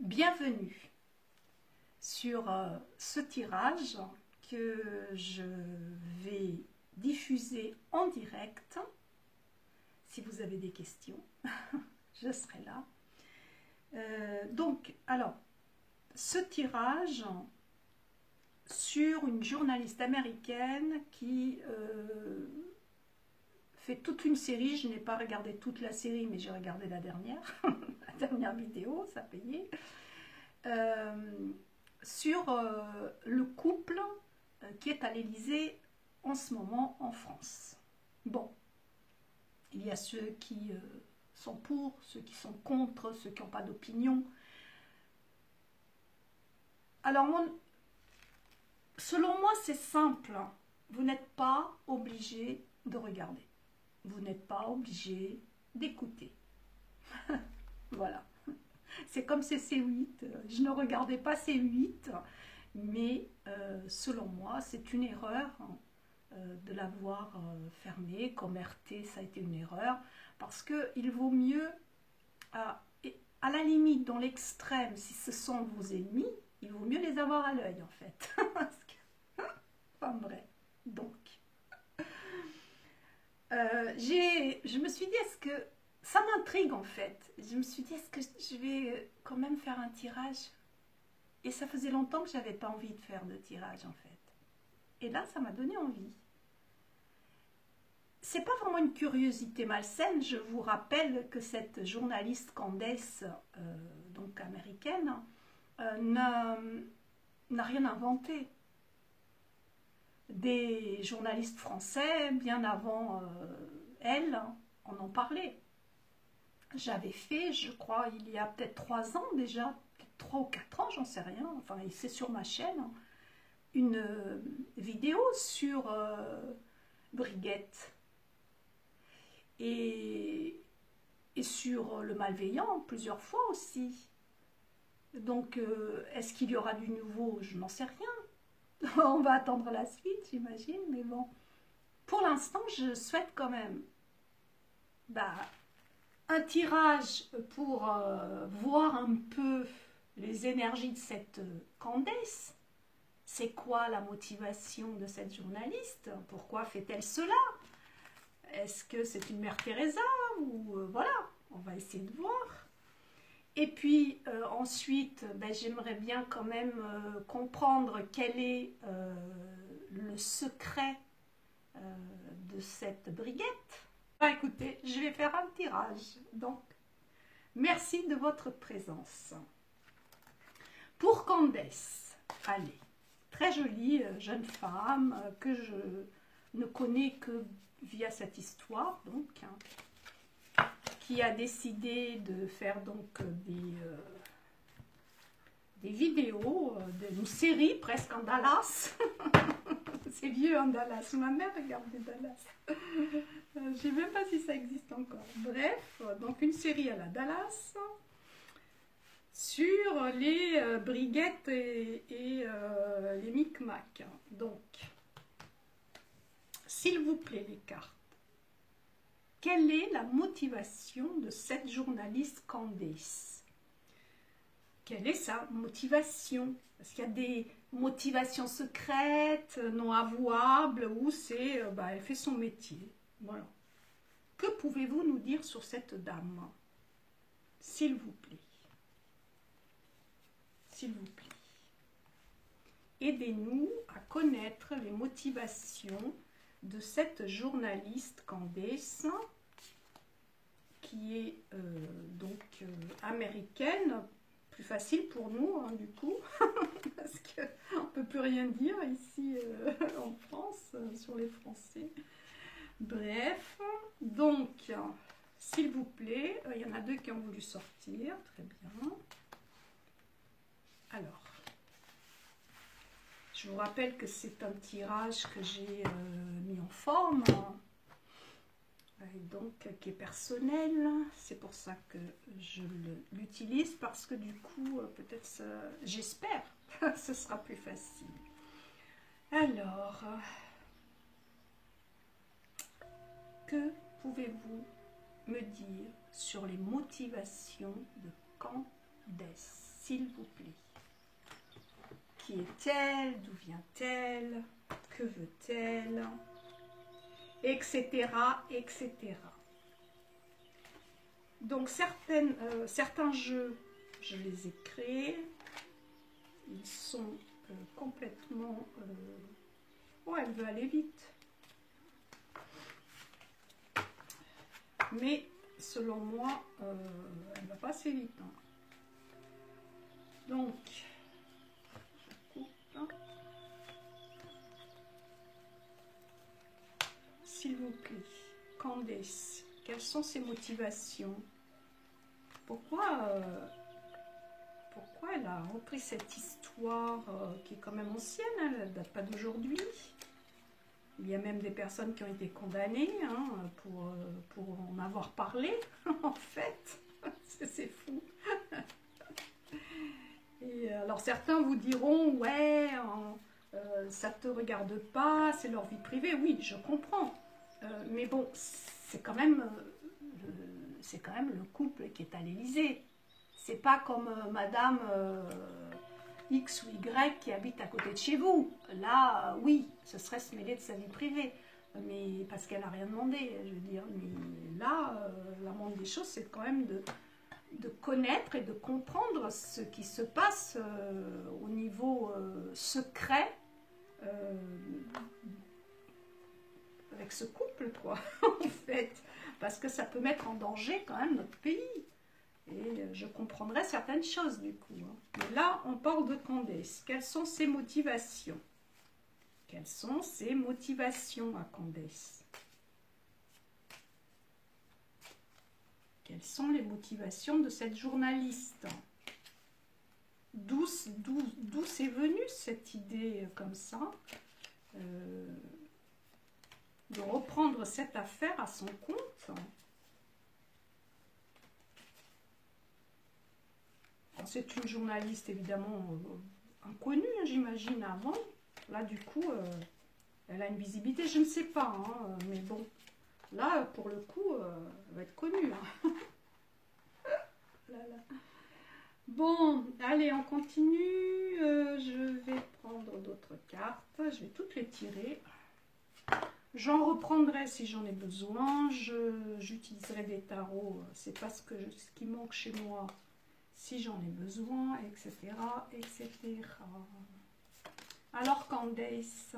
Bienvenue sur ce tirage que je vais diffuser en direct. Si vous avez des questions, je serai là. Alors, ce tirage sur une journaliste américaine qui fait toute une série. Je n'ai pas regardé toute la série, mais j'ai regardé la dernière, la dernière vidéo, ça payait. Sur le couple qui est à l'Élysée en ce moment en France. Bon, il y a ceux qui sont pour, ceux qui sont contre, ceux qui n'ont pas d'opinion. Alors, selon moi, c'est simple. Vous n'êtes pas obligé de regarder. Vous n'êtes pas obligé d'écouter. Voilà. C'est comme c'est C8. Je ne regardais pas C8, mais selon moi, c'est une erreur de l'avoir fermé. Comme RT, ça a été une erreur. Parce qu'il vaut mieux, à la limite, dans l'extrême, si ce sont vos ennemis, il vaut mieux les avoir à l'œil, en fait. Enfin bref. Donc, je me suis dit, est-ce que ça m'intrigue en fait. Je me suis dit, est-ce que je vais quand même faire un tirage? Et ça faisait longtemps que j'avais pas envie de faire de tirage en fait. Et là, ça m'a donné envie. C'est pas vraiment une curiosité malsaine. Je vous rappelle que cette journaliste Candace, donc américaine, n'a rien inventé. Des journalistes français, bien avant elle, en parlaient. J'avais fait, je crois, il y a peut-être 3 ans déjà, 3 ou 4 ans, j'en sais rien, enfin c'est sur ma chaîne, une vidéo sur Brigitte et sur le malveillant plusieurs fois aussi. Donc, est-ce qu'il y aura du nouveau? Je n'en sais rien. On va attendre la suite, j'imagine, mais bon. Pour l'instant, je souhaite quand même un tirage pour voir un peu les énergies de cette Candace. C'est quoi la motivation de cette journaliste? Pourquoi fait-elle cela? Est-ce que c'est une mère Teresa? Ou voilà, on va essayer de voir. Et puis ensuite, j'aimerais bien quand même comprendre quel est le secret de cette Brigitte. Écoutez, je vais faire un tirage. Donc, merci de votre présence. Pour Candace, allez, très jolie jeune femme que je ne connais que via cette histoire, donc, qui a décidé de faire donc des vidéos, d'une série presque en Dallas. C'est vieux en Dallas. Ma mère regardait Dallas. Je ne sais même pas si ça existe encore. Bref, donc une série à la Dallas sur les Brigitte et les Micmacs. Donc, s'il vous plaît, les cartes. Quelle est la motivation de cette journaliste Candace? Quelle est sa motivation? Parce qu'il y a des motivations secrètes, non avouables, où c'est, elle fait son métier. Voilà. Que pouvez-vous nous dire sur cette dame? S'il vous plaît. S'il vous plaît. Aidez-nous à connaître les motivations de cette journaliste Candace, qui est américaine. Plus facile pour nous, hein, du coup, parce qu'on ne peut plus rien dire ici en France, sur les Français. Bref, donc, s'il vous plaît, il y en a 2 qui ont voulu sortir, très bien. Alors, je vous rappelle que c'est un tirage que j'ai mis en forme, et donc qui est personnel. C'est pour ça que je l'utilise, parce que du coup, peut-être, j'espère, ce sera plus facile. Alors, que pouvez-vous me dire sur les motivations de Candace, s'il vous plaît. Qui est-elle? D'où vient-elle? Que veut-elle? Etc. etc. Donc certains jeux, je les ai créés. Ils sont complètement... Oh, elle veut aller vite. Mais selon moi, elle ne va pas assez vite. Hein. Donc, je coupe. S'il vous plaît, Candace, quelles sont ses motivations? Pourquoi elle a repris cette histoire qui est quand même ancienne, hein, elle ne date pas d'aujourd'hui. Il y a même des personnes qui ont été condamnées hein, pour en avoir parlé, en fait. C'est fou. Et alors certains vous diront, ouais, ça ne te regarde pas, c'est leur vie privée. Oui, je comprends. Mais bon, c'est quand même le couple qui est à l'Élysée. C'est pas comme Madame X ou Y qui habite à côté de chez vous. Là, oui, ce serait se mêler de sa vie privée. Mais parce qu'elle n'a rien demandé, je veux dire. Mais là, la moindre des choses, c'est quand même de connaître et de comprendre ce qui se passe au niveau secret avec ce couple, quoi, en fait. Parce que ça peut mettre en danger quand même notre pays. Et je comprendrai certaines choses du coup. Hein. Mais là, on parle de Candace. Quelles sont ses motivations? Quelles sont ses motivations à Candace? Quelles sont les motivations de cette journaliste? D'où c'est venu cette idée comme ça de reprendre cette affaire à son compte? C'est une journaliste évidemment inconnue, hein, j'imagine, avant. Là, du coup, elle a une visibilité, je ne sais pas, hein, mais bon, là, pour le coup, elle va être connue. Hein. Là, là. Bon, allez, on continue. Je vais prendre d'autres cartes. Je vais toutes les tirer. J'en reprendrai si j'en ai besoin. J'utiliserai des tarots. C'est pas ce qui manque chez moi. Si j'en ai besoin, etc., etc. Alors Candace,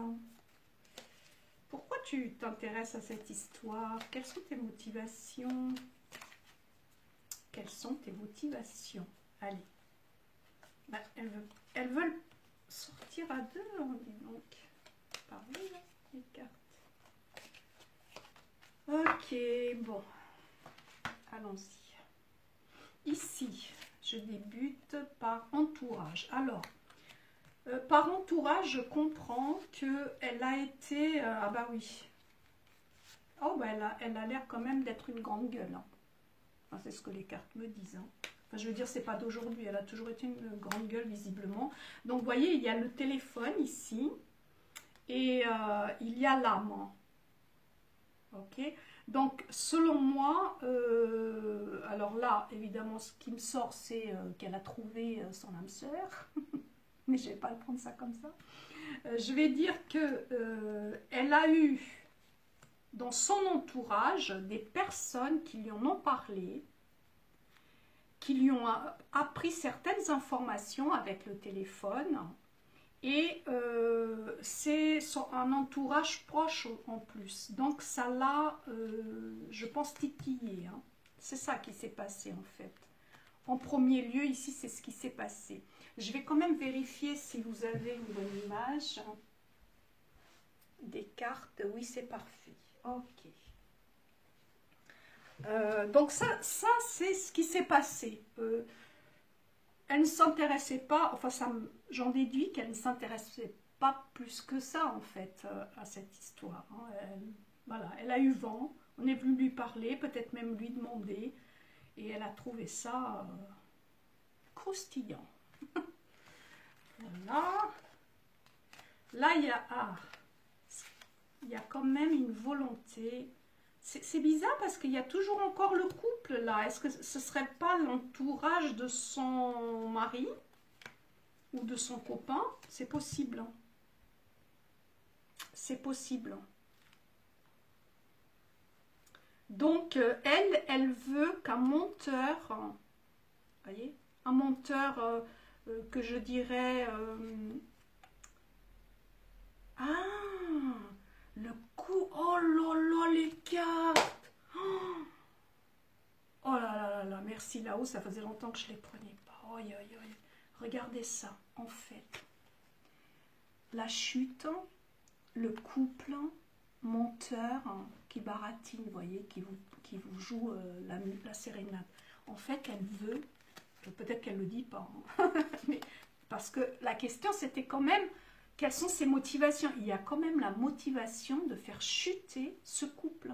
pourquoi tu t'intéresses à cette histoire? Quelles sont tes motivations? Quelles sont tes motivations? Allez. Bah, elles veulent sortir à deux, on dit donc. Parlez, là, les cartes. Ok, bon. Allons-y. Ici, je débute par entourage. Alors, par entourage, je comprends qu'elle a été... ah bah oui. Oh, bah elle a l'air quand même d'être une grande gueule. Hein. Enfin, c'est ce que les cartes me disent. Hein. Enfin, je veux dire, c'est pas d'aujourd'hui. Elle a toujours été une grande gueule, visiblement. Donc, vous voyez, il y a le téléphone ici. Et il y a l'âme. Ok. Donc, selon moi, alors là, évidemment, ce qui me sort, c'est qu'elle a trouvé son âme sœur. Mais je ne vais pas le prendre ça comme ça. Je vais dire qu'elle a eu dans son entourage des personnes qui lui en ont parlé, qui lui ont appris certaines informations avec le téléphone. Et c'est un entourage proche en plus. Donc ça l'a, je pense, titillé. Hein. C'est ça qui s'est passé en fait. En premier lieu, ici, c'est ce qui s'est passé. Je vais quand même vérifier si vous avez une bonne image des cartes. Oui, c'est parfait. Ok. Donc ça c'est ce qui s'est passé. Elle ne s'intéressait pas, enfin j'en déduis qu'elle ne s'intéressait pas plus que ça en fait à cette histoire. Hein. Voilà, elle a eu vent, on est venu lui parler, peut-être même lui demander, et elle a trouvé ça croustillant. Voilà. Là, il y a quand même une volonté. C'est bizarre parce qu'il y a toujours encore le couple là, est-ce que ce serait pas l'entourage de son mari ou de son copain? C'est possible. Hein. C'est possible. Donc, elle veut qu'un monteur, voyez, un monteur que je dirais... ah, le coup, oh là là, les cartes. Oh là là là là, merci là-haut, ça faisait longtemps que je ne les prenais pas. Oh, aïe, aïe, aïe. Regardez ça, en fait. La chute, le couple, monteur qui baratine, vous voyez, qui vous joue la sérénade. En fait, elle veut, peut-être qu'elle ne le dit pas, hein, mais parce que la question c'était quand même, quelles sont ses motivations? Il y a quand même la motivation de faire chuter ce couple.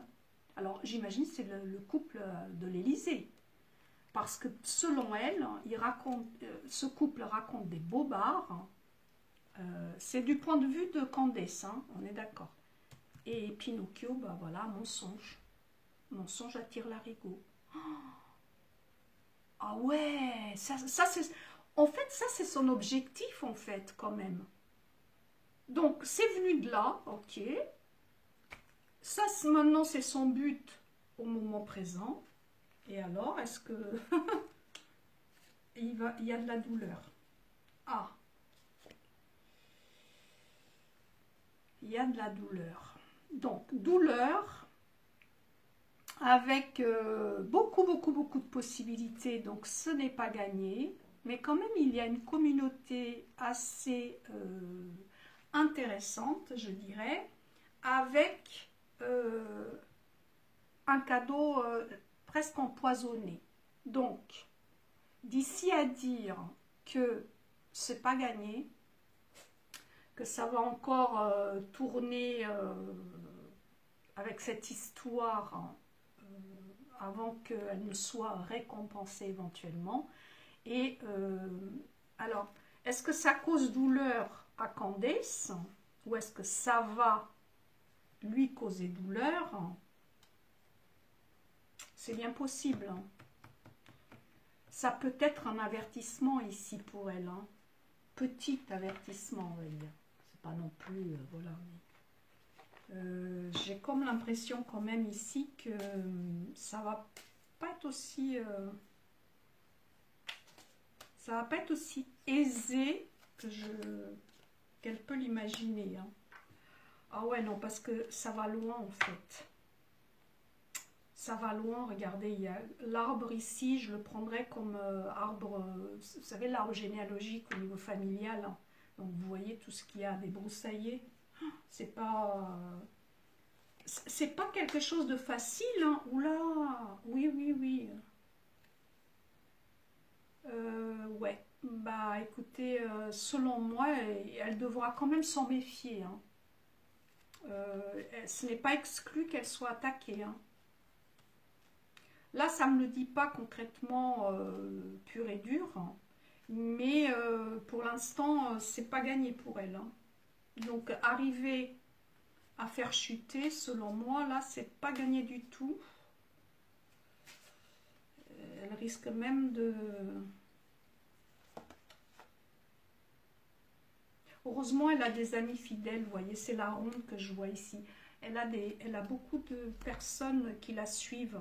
Alors j'imagine c'est le couple de l'Élysée. Parce que selon elle, ce couple raconte des bobards. C'est du point de vue de Candace, hein, on est d'accord. Et Pinocchio, bah voilà, mensonge. Mensonge attire l'arigot. Ah ouais, ça c'est... En fait, ça c'est son objectif, en fait, quand même. Donc, c'est venu de là, ok. Ça, maintenant, c'est son but au moment présent. Et alors, est-ce que... il y a de la douleur. Ah. Il y a de la douleur. Donc, douleur avec beaucoup de possibilités. Donc, ce n'est pas gagné. Mais quand même, il y a une communauté assez intéressante, je dirais, avec un cadeau presque empoisonné. Donc, d'ici à dire que c'est pas gagné, que ça va encore tourner avec cette histoire avant qu'elle ne soit récompensée éventuellement. Et alors, est-ce que ça cause douleur à Candace ou est-ce que ça va lui causer douleur? C'est bien possible. Hein. Ça peut être un avertissement ici pour elle. Hein. Petit avertissement, on va dire. C'est pas non plus... voilà. J'ai comme l'impression quand même ici que ça va pas être aussi... ça va pas être aussi aisé qu'elle peut l'imaginer. Hein. Ah ouais, non, parce que ça va loin en fait. Ça va loin, regardez, il y a l'arbre ici, je le prendrais comme arbre, vous savez, l'arbre généalogique au niveau familial. Hein. Donc vous voyez tout ce qu'il y a, des broussaillers. C'est pas quelque chose de facile. Hein. Oula, oui, oui, oui. Ouais, bah écoutez, selon moi, elle devra quand même s'en méfier. Hein. Ce n'est pas exclu qu'elle soit attaquée. Hein. Là, ça ne me le dit pas concrètement pur et dur, hein. Mais pour l'instant, c'est pas gagné pour elle. Hein. Donc, arriver à faire chuter, selon moi, là, c'est pas gagné du tout. Elle risque même de... Heureusement, elle a des amis fidèles, vous voyez, c'est la ronde que je vois ici. Elle a beaucoup de personnes qui la suivent.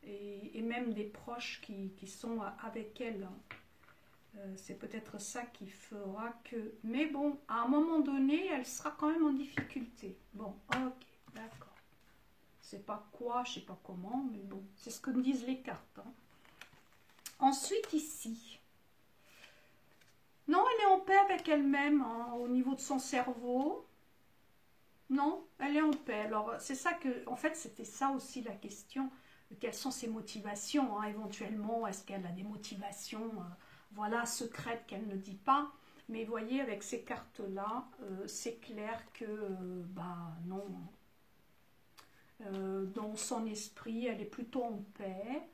Et même des proches qui sont avec elle. C'est peut-être ça qui fera que... Mais bon, à un moment donné, elle sera quand même en difficulté. Bon, ok, d'accord. C'est pas quoi, je sais pas comment, mais bon, c'est ce que me disent les cartes. Hein. Ensuite, ici. Non, elle est en paix avec elle-même, hein, au niveau de son cerveau. Non, elle est en paix. Alors, c'est ça que... En fait, c'était ça aussi la question. Quelles sont ses motivations, hein, éventuellement, est-ce qu'elle a des motivations voilà, secrètes qu'elle ne dit pas, mais vous voyez, avec ces cartes-là, c'est clair que, bah non, dans son esprit, elle est plutôt en paix,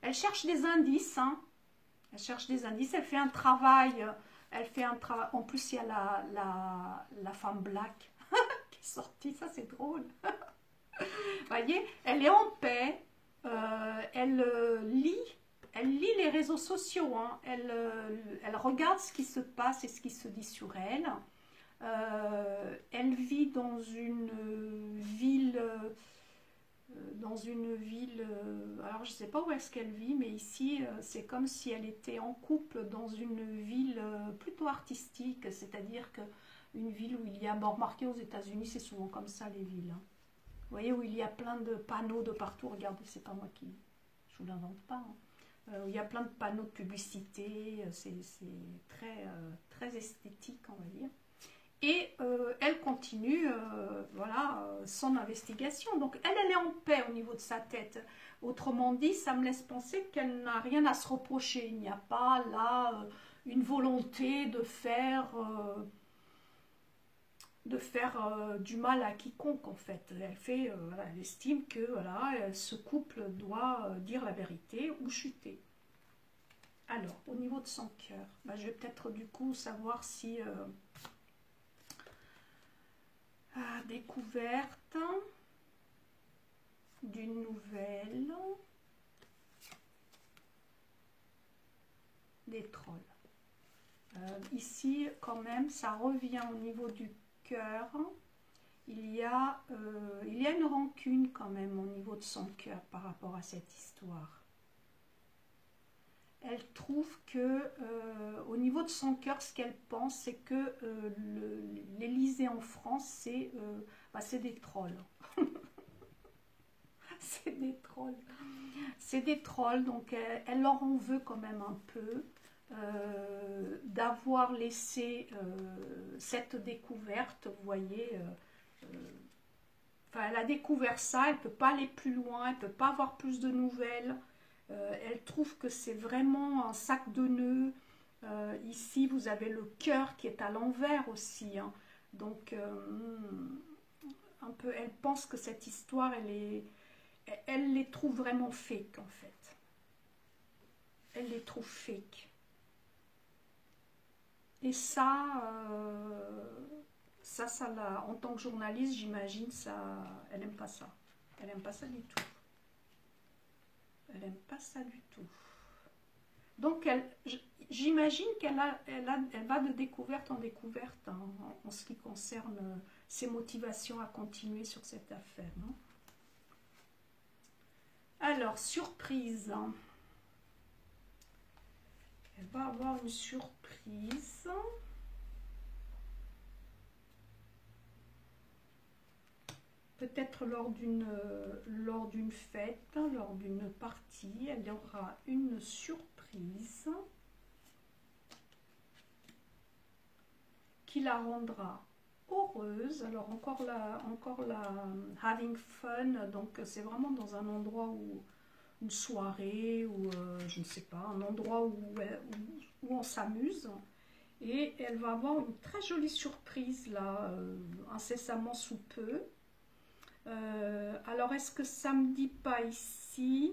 elle cherche des indices, hein, elle cherche des indices, elle fait un travail, en plus il y a la femme black qui est sortie, ça c'est drôle. Vous voyez, elle est en paix, elle lit les réseaux sociaux, hein. Elle regarde ce qui se passe et ce qui se dit sur elle. Elle vit dans une ville, alors je ne sais pas où est-ce qu'elle vit, mais ici c'est comme si elle était en couple dans une ville plutôt artistique, c'est-à-dire que une ville où il y a, bon, remarquez aux États-Unis c'est souvent comme ça les villes, hein. Vous voyez, où il y a plein de panneaux de partout, regardez, c'est pas moi qui, je vous l'invente pas, hein. Où il y a plein de panneaux de publicité, c'est très, très esthétique, on va dire. Et elle continue, voilà, son investigation. Donc elle est en paix au niveau de sa tête. Autrement dit, ça me laisse penser qu'elle n'a rien à se reprocher. Il n'y a pas là une volonté de faire du mal à quiconque en fait. Voilà, elle estime que voilà, ce couple doit dire la vérité ou chuter. Alors, au niveau de son cœur, bah, je vais peut-être du coup savoir si découverte d'une nouvelle, des trolls. Ici, quand même, ça revient au niveau du cœur. Il y a une rancune quand même au niveau de son cœur par rapport à cette histoire. Elle trouve que au niveau de son cœur, ce qu'elle pense, c'est que l'Élysée en France, c'est des trolls. C'est des trolls. C'est des trolls, donc elle leur en veut quand même un peu d'avoir laissé cette découverte, vous voyez. Enfin, elle a découvert ça, elle ne peut pas aller plus loin, elle ne peut pas avoir plus de nouvelles. Elle trouve que c'est vraiment un sac de nœuds. Ici, vous avez le cœur qui est à l'envers aussi, hein. Donc, un peu, elle pense que cette histoire, elle les trouve vraiment fake en fait. Elle les trouve fake. Et en tant que journaliste, j'imagine, elle n'aime pas ça. Elle n'aime pas ça du tout. Elle n'aime pas ça du tout. Donc, j'imagine elle va de découverte en découverte en ce qui concerne ses motivations à continuer sur cette affaire, hein. Alors, surprise. Elle va avoir une surprise. Peut-être lors d'une fête, lors d'une partie, elle y aura une surprise qui la rendra heureuse. Alors encore la having fun, donc c'est vraiment dans un endroit où une soirée ou je ne sais pas, un endroit où on s'amuse. Et elle va avoir une très jolie surprise là, incessamment sous peu. Alors, est-ce que ça ne me dit pas ici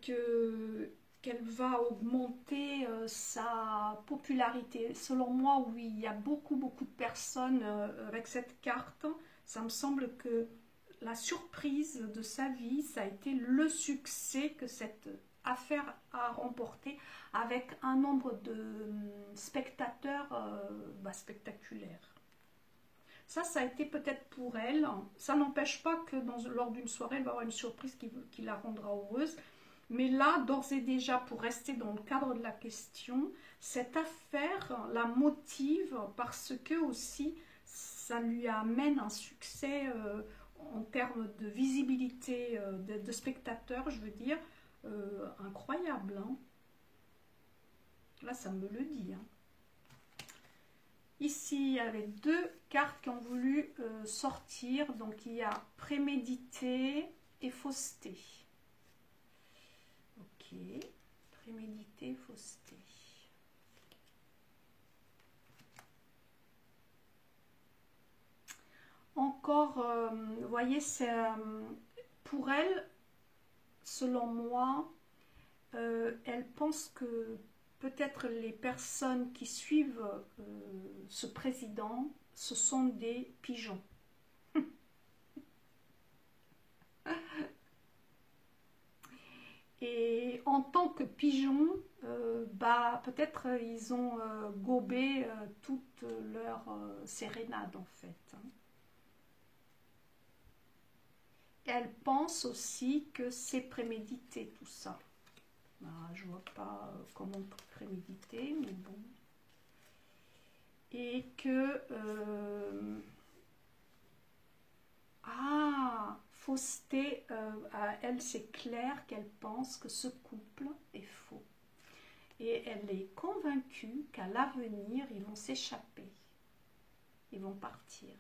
qu'elle va augmenter sa popularité? Selon moi, oui, il y a beaucoup de personnes avec cette carte. Ça me semble que la surprise de sa vie, ça a été le succès que cette affaire a remporté avec un nombre de spectateurs spectaculaires. Ça a été peut-être pour elle. Ça n'empêche pas que lors d'une soirée, elle va avoir une surprise qui la rendra heureuse. Mais là, d'ores et déjà, pour rester dans le cadre de la question, cette affaire la motive parce que aussi, ça lui amène un succès en termes de visibilité de spectateurs, je veux dire, incroyable, hein. Là, ça me le dit, hein. Ici, il y avait deux cartes qui ont voulu sortir. Donc, il y a prémédité et fausseté. Ok, prémédité et fausseté. Encore, vous voyez, pour elle, selon moi, elle pense que peut-être les personnes qui suivent ce président, ce sont des pigeons. Et en tant que pigeon, bah, peut-être ils ont gobé toute leur sérénade en fait. Hein. Elle pense aussi que c'est prémédité tout ça. Bah, je vois pas comment préméditer, mais bon. Et que fausseté, à elle c'est clair qu'elle pense que ce couple est faux. Et elle est convaincue qu'à l'avenir, ils vont s'échapper. Ils vont partir.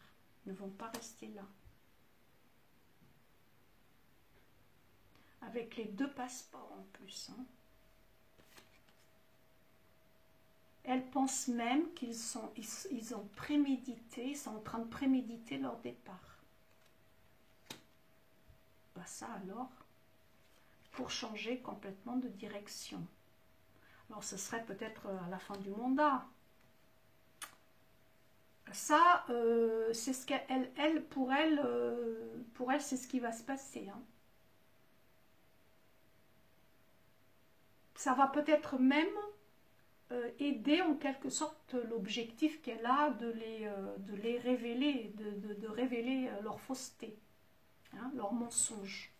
Ils ne vont pas rester là. Avec les 2 passeports en plus. Hein. Elle pense même ils ont prémédité, ils sont en train de préméditer leur départ. Bah ça alors, pour changer complètement de direction. Alors ce serait peut-être à la fin du mandat. Ça, c'est ce qu'elle, pour elle, c'est ce qui va se passer. Hein. Ça va peut-être même aider en quelque sorte l'objectif qu'elle a de les révéler, de révéler leur fausseté, hein, leur mensonge.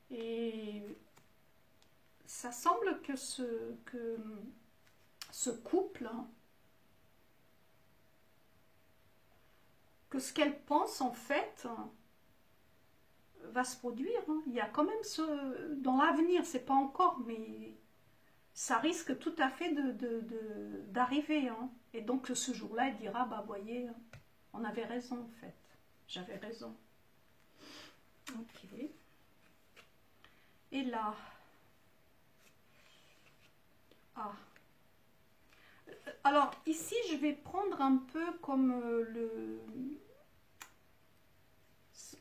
Et ça semble que ce couple, hein, que ce qu'elle pense en fait va se produire. Hein. Il y a quand même dans l'avenir, c'est pas encore, mais ça risque tout à fait d'arriver. Hein. Et donc ce jour-là, elle dira, bah voyez, on avait raison en fait. J'avais raison. Ok. Et là. Ah. Alors ici, je vais prendre un peu comme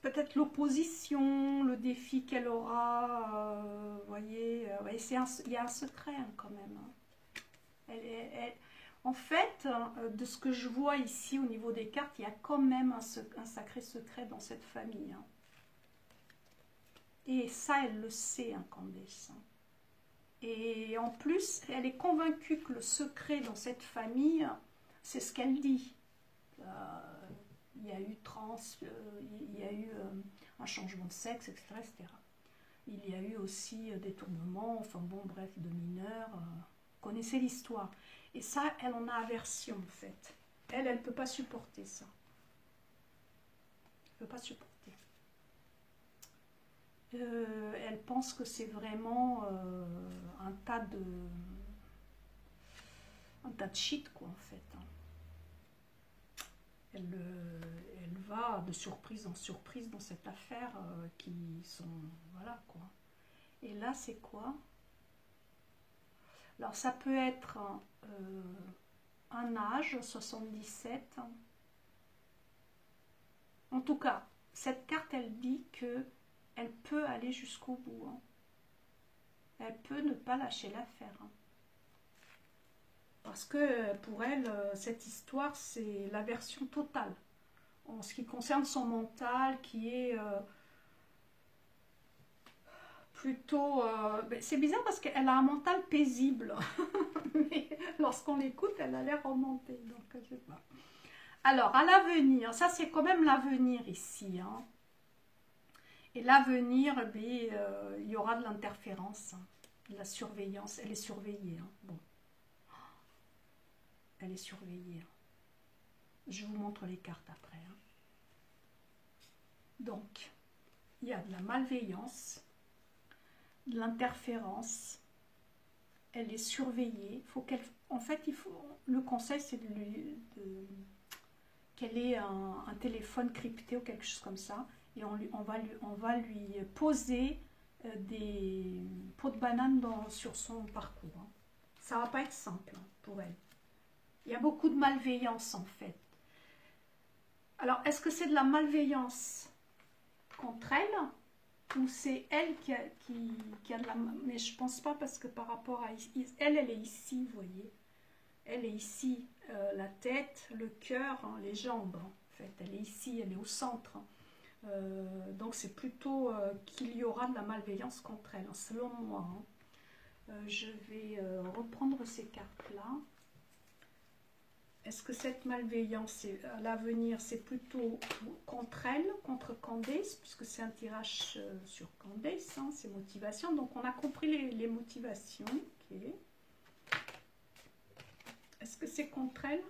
peut-être l'opposition, le défi qu'elle aura. Vous voyez, il y a un secret hein, quand même. Hein. En fait, de ce que je vois ici au niveau des cartes, il y a quand même un sacré secret dans cette famille. Hein. Et ça, elle le sait, hein, Candace. Et en plus, elle est convaincue que le secret dans cette famille, c'est ce qu'elle dit. Il y a eu il y a eu un changement de sexe, etc., etc. Il y a eu aussi détournement, enfin bon, bref, de mineurs. Connaissez l'histoire. Et ça, elle en a aversion, en fait. Elle ne peut pas supporter ça. Elle ne peut pas supporter. Elle pense que c'est vraiment un tas de shit, quoi, en fait. Hein. Elle va de surprise en surprise dans cette affaire qui sont... Voilà, quoi. Et là, c'est quoi? Alors, ça peut être un âge, 77. En tout cas, cette carte, elle dit que elle peut aller jusqu'au bout. Hein. Elle peut ne pas lâcher l'affaire. Hein. Parce que pour elle, cette histoire, c'est l'aversion totale. En ce qui concerne son mental, qui est plutôt... c'est bizarre parce qu'elle a un mental paisible. Mais lorsqu'on l'écoute, elle a l'air remontée. Donc, je sais pas. Alors, à l'avenir, ça c'est quand même l'avenir ici. Hein. Et l'avenir, il y aura de l'interférence, hein, de la surveillance. Elle est surveillée. Hein. Bon. Elle est surveillée. Hein. Je vous montre les cartes après. Hein. Donc, il y a de la malveillance, de l'interférence. Elle est surveillée. En fait, le conseil, c'est qu'elle ait un téléphone crypté ou quelque chose comme ça. Et on va lui poser des pots de banane sur son parcours. Hein. Ça va pas être simple hein, pour elle. Il y a beaucoup de malveillance en fait. Alors, est-ce que c'est de la malveillance contre elle ou c'est elle qui a de la... Mais je pense pas parce que par rapport à... Elle est ici, vous voyez. Elle est ici, la tête, le cœur, hein, les jambes. En fait, elle est ici, elle est au centre. Hein. Donc c'est plutôt qu'il y aura de la malveillance contre elle, hein, selon moi. Hein. Je vais reprendre ces cartes-là. Est-ce que cette malveillance à l'avenir, c'est plutôt contre elle, contre Candace, puisque c'est un tirage sur Candace, hein, ses motivations. Donc on a compris les motivations. Okay. Est-ce que c'est contre elle?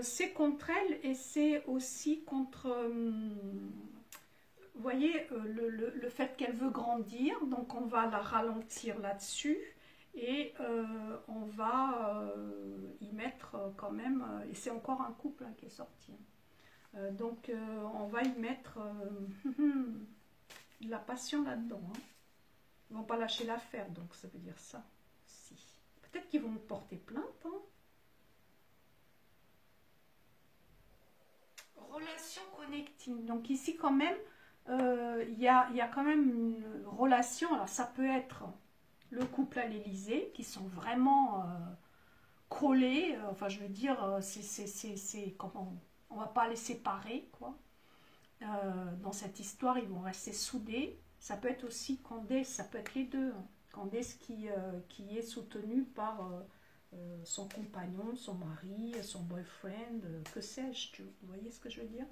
C'est contre elle et c'est aussi contre, vous voyez, le fait qu'elle veut grandir, donc on va la ralentir là-dessus et on va y mettre quand même, et c'est encore un couple hein, qui est sorti, donc on va y mettre de la passion là-dedans. Hein. Ils ne vont pas lâcher l'affaire, donc ça veut dire ça. Si. Peut-être qu'ils vont me porter plainte, hein. Relation connecting. Donc ici quand même, il y a quand même une relation. Alors ça peut être le couple à l'Élysée qui sont vraiment collés. Enfin je veux dire, c'est comment on va pas les séparer quoi. Dans cette histoire, ils vont rester soudés. Ça peut être aussi Candace, ça peut être les deux. Hein. Candace qui est soutenue par son compagnon, son mari, son boyfriend, que sais-je, vous voyez ce que je veux dire?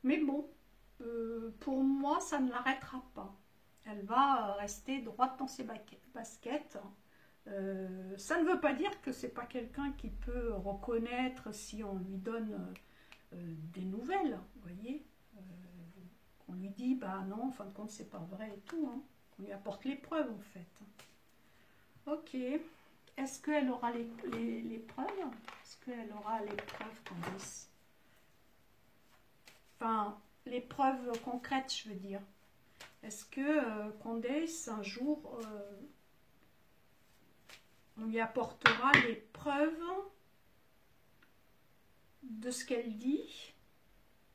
Mais bon, pour moi, ça ne l'arrêtera pas. Elle va rester droite dans ses baskets. Ça ne veut pas dire que c'est pas quelqu'un qui peut reconnaître si on lui donne des nouvelles, vous voyez? On lui dit, bah non, en fin de compte, c'est pas vrai et tout. Hein. On lui apporte les preuves, en fait. Ok. Est-ce qu'elle aura les preuves? Est-ce qu'elle aura les preuves, Candace? Enfin, les preuves concrètes, je veux dire. Est-ce que Candace, un jour, on lui apportera les preuves de ce qu'elle dit,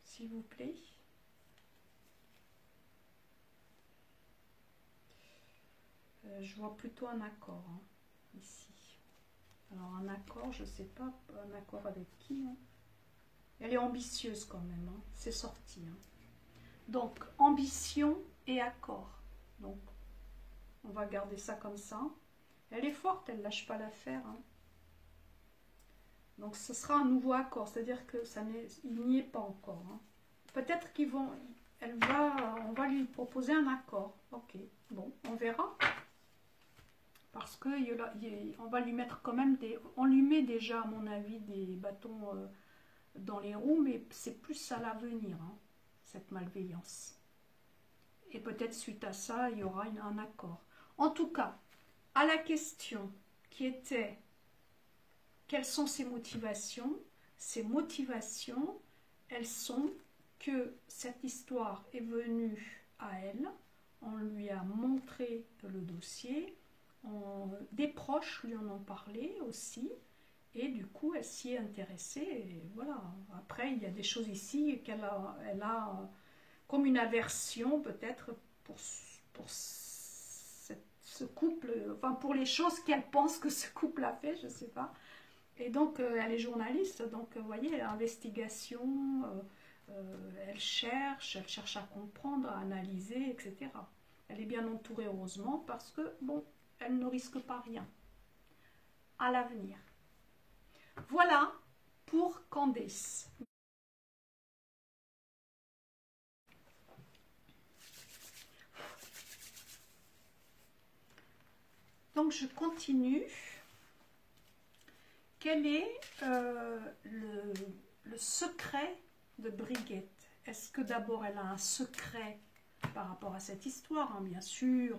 s'il vous plaît? Je vois plutôt un accord, hein, ici. Alors un accord, je ne sais pas, un accord avec qui. Hein. Elle est ambitieuse quand même, hein. C'est sorti. Hein. Donc ambition et accord. Donc on va garder ça comme ça. Elle est forte, elle ne lâche pas l'affaire. Hein. Donc ce sera un nouveau accord, c'est-à-dire que il n'y est pas encore. Hein. Peut-être qu'ils vont, on va lui proposer un accord. Ok, bon, on verra. Parce que on va lui mettre quand même on lui met déjà à mon avis des bâtons dans les roues, mais c'est plus à l'avenir, hein, cette malveillance. Et peut-être suite à ça, il y aura un accord. En tout cas, à la question qui était quelles sont ses motivations, elles sont que cette histoire est venue à elle, on lui a montré le dossier, des proches lui en ont parlé aussi, et du coup elle s'y est intéressée, et voilà. Après il y a des choses ici qu'elle a comme une aversion peut-être pour ce couple, enfin pour les choses qu'elle pense que ce couple a fait, je ne sais pas. Et donc elle est journaliste, donc vous voyez, investigation, elle cherche à comprendre, à analyser, etc. Elle est bien entourée heureusement parce que, bon, elle ne risque pas rien à l'avenir. Voilà pour Candace. Donc je continue. Quel est le secret de Brigitte? Est-ce que d'abord elle a un secret par rapport à cette histoire, hein, bien sûr.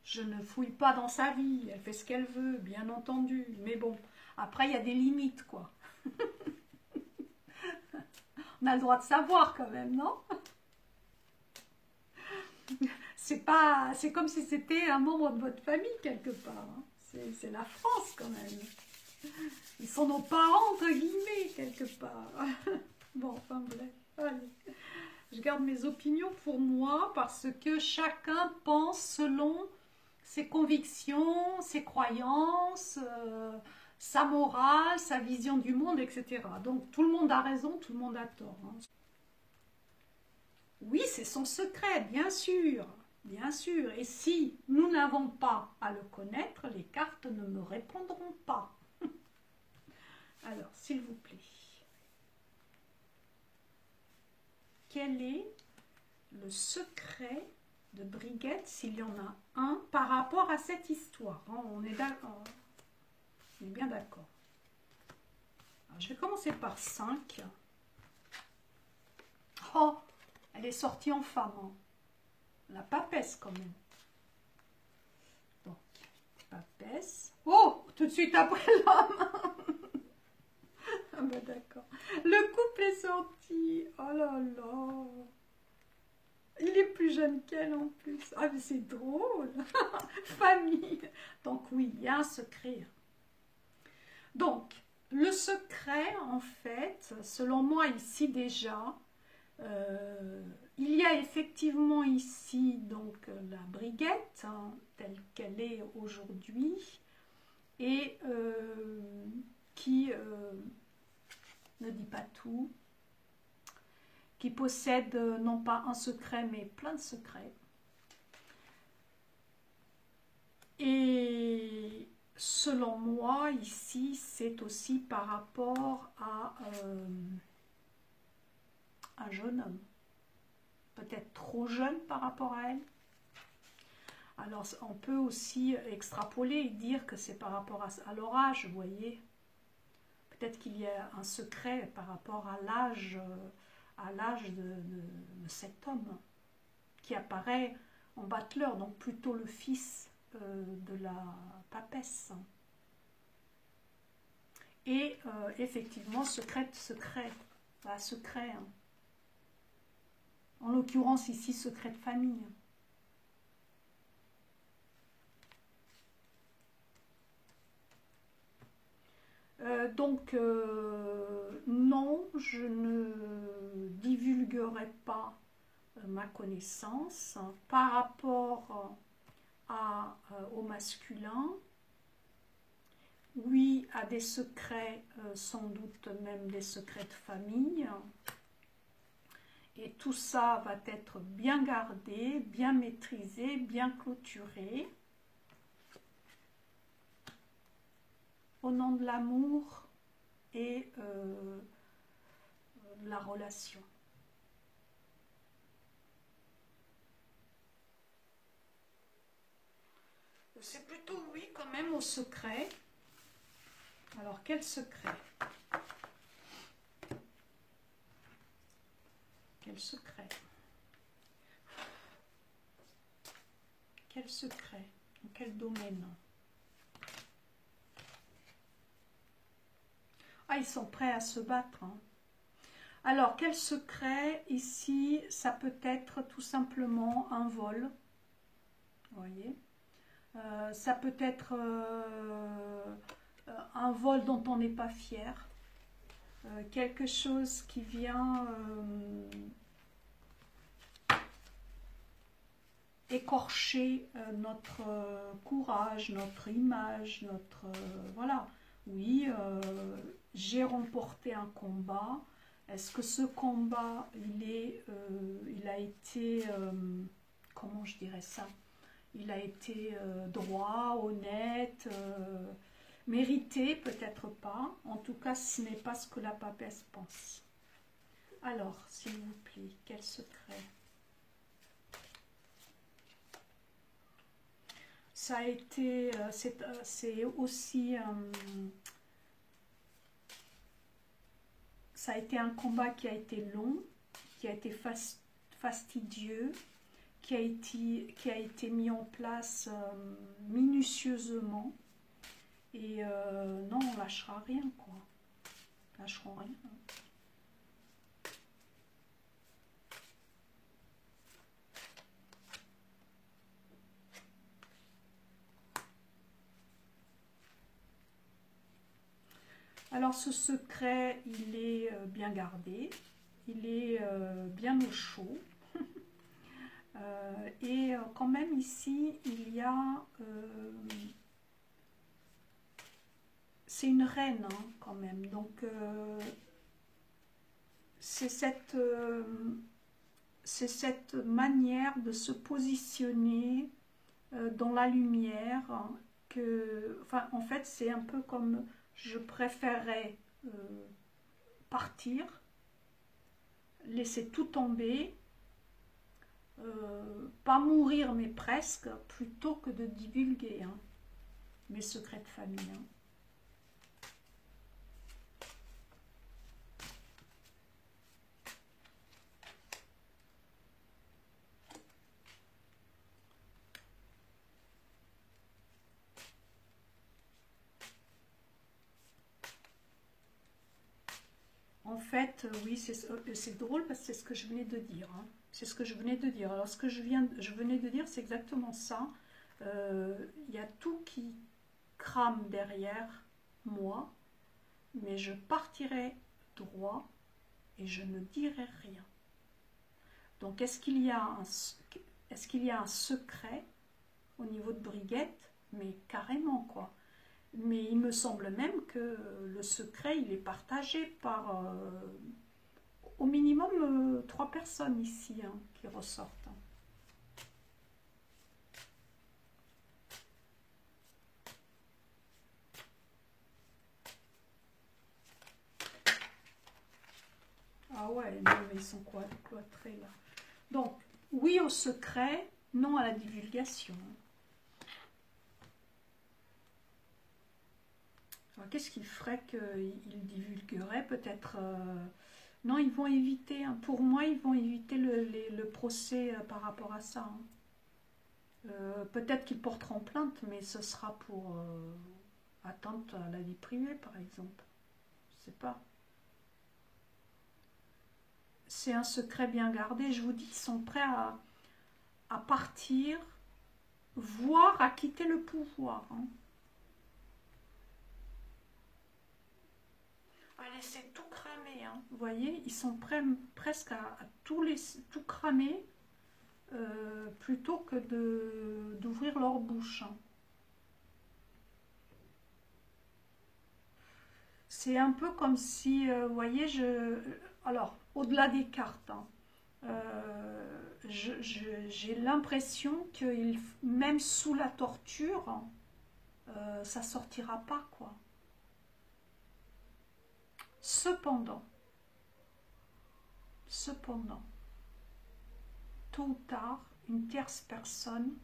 Je ne fouille pas dans sa vie, elle fait ce qu'elle veut, bien entendu. Mais bon, après il y a des limites, quoi. On a le droit de savoir quand même, non? C'est comme si c'était un membre de votre famille quelque part. Hein. C'est la France quand même. Ils sont nos parents entre guillemets quelque part. Bon, enfin bref. Allez. Je garde mes opinions pour moi parce que chacun pense selon ses convictions, ses croyances, sa morale, sa vision du monde, etc. Donc tout le monde a raison, tout le monde a tort. Hein. Oui, c'est son secret, bien sûr. Bien sûr. Et si nous n'avons pas à le connaître, les cartes ne me répondront pas. Alors, s'il vous plaît. Quel est le secret de Brigitte, s'il y en a un, par rapport à cette histoire? On est bien d'accord. Je vais commencer par 5. Oh, elle est sortie en femme. Hein. La papesse quand même. Donc, papesse. Oh, tout de suite après l'homme. Ah ben d'accord. Le couple est sorti. Oh là là. Il est plus jeune qu'elle en plus. Ah mais c'est drôle. Famille. Donc oui, il y a un secret. Donc, le secret, en fait, selon moi ici déjà, il y a effectivement ici donc la Brigitte, hein, telle qu'elle est aujourd'hui, et qui ne dit pas tout, qui possède non pas un secret, mais plein de secrets. Et selon moi, ici, c'est aussi par rapport à un jeune homme. Peut-être trop jeune par rapport à elle. Alors, on peut aussi extrapoler et dire que c'est par rapport à leur âge, vous voyez. Peut-être qu'il y a un secret par rapport à l'âge de cet homme qui apparaît en battleur, donc plutôt le fils de la papesse. Et effectivement, secret, voilà, secret. Hein. En l'occurrence ici, secret de famille. Donc, non, je ne divulguerai pas ma connaissance par rapport au masculin. Oui, à des secrets, sans doute même des secrets de famille. Et tout ça va être bien gardé, bien maîtrisé, bien clôturé. Au nom de l'amour et la relation. C'est plutôt oui quand même au secret. Alors quel secret? Quel secret? Quel secret? Dans quel domaine? Ah, ils sont prêts à se battre. Hein. Alors, quel secret? Ici, ça peut être tout simplement un vol. Vous voyez? Ça peut être un vol dont on n'est pas fier. Quelque chose qui vient écorcher notre courage, notre image, notre... voilà. Oui, j'ai remporté un combat. Est-ce que ce combat, il a été, comment je dirais ça? Il a été droit, honnête, mérité, peut-être pas. En tout cas, ce n'est pas ce que la papesse pense. Alors, s'il vous plaît, quel secret? Ça a été, c'est aussi, ça a été un combat qui a été long, qui a été fastidieux, qui a été mis en place minutieusement. Et non, on lâchera rien, quoi. Lâcherons rien. Alors ce secret, il est bien gardé, il est bien au chaud. Et quand même ici, il y a... c'est une reine quand même. Donc c'est cette manière de se positionner dans la lumière que, enfin, en fait, c'est un peu comme je préférerais partir, laisser tout tomber, pas mourir mais presque, plutôt que de divulguer mes secrets de famille. En fait, oui, c'est drôle parce que c'est ce que je venais de dire. C'est ce que je venais de dire. Alors, ce que je venais de dire, c'est exactement ça. Il y a tout qui crame derrière moi, mais je partirai droit et je ne dirai rien. Donc, est-ce qu'il y a un secret au niveau de Brigitte? Mais carrément, quoi. Mais il me semble même que le secret, il est partagé par au minimum 3 personnes ici qui ressortent. Ah ouais, non, mais ils sont cloîtrés là. Donc, oui au secret, non à la divulgation. Qu'est-ce qui ferait qu'ils divulgueraient? Peut-être... non, ils vont éviter, pour moi, ils vont éviter le procès par rapport à ça. Peut-être qu'ils porteront plainte, mais ce sera pour atteinte à la vie privée, par exemple. Je sais pas. C'est un secret bien gardé. Je vous dis, ils sont prêts à partir, voire à quitter le pouvoir. À laisser tout cramer. Vous voyez, ils sont prêts presque à tout cramer plutôt que d'ouvrir leur bouche. C'est un peu comme si, vous voyez, alors, au-delà des cartes, j'ai l'impression que même sous la torture, ça sortira pas, quoi. Cependant, tôt ou tard, une tierce personne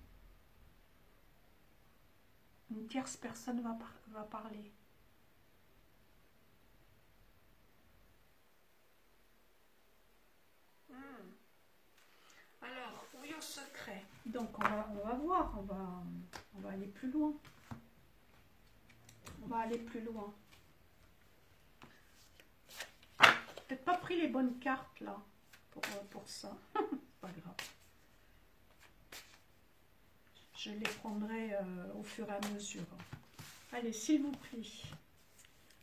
va parler. Alors, oui au secret. Donc on va voir, on va aller plus loin. On va aller plus loin. Peut-être pas pris les bonnes cartes là pour ça. Pas grave. Je les prendrai au fur et à mesure. Allez, s'il vous plaît.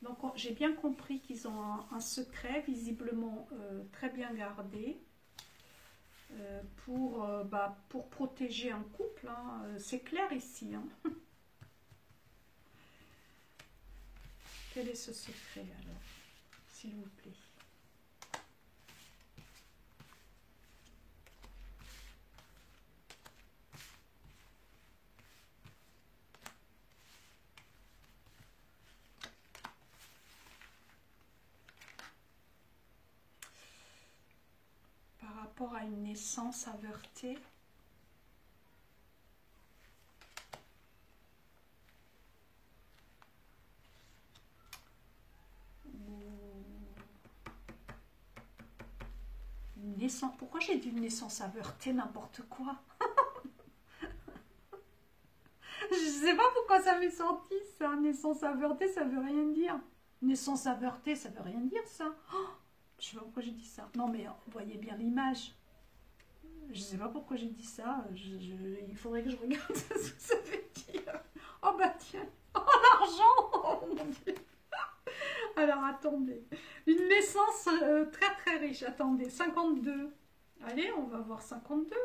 Donc j'ai bien compris qu'ils ont un secret visiblement très bien gardé pour protéger un couple. C'est clair ici. Quel est ce secret alors, s'il vous plaît? Par rapport à une naissance avortée. Pourquoi j'ai dit une naissance avortée, n'importe quoi? Je sais pas pourquoi ça m'est sorti ça. Naissance avortée, ça veut rien dire. Naissance avortée, ça veut rien dire ça. Oh, je sais pas pourquoi j'ai dit ça. Non mais vous voyez bien l'image. Je sais pas pourquoi j'ai dit ça. Il faudrait que je regarde ce que ça veut dire. Oh bah tiens. Oh l'argent. Oh mon dieu. Alors attendez. Une naissance très très riche. Attendez, 52. Allez, on va voir 52.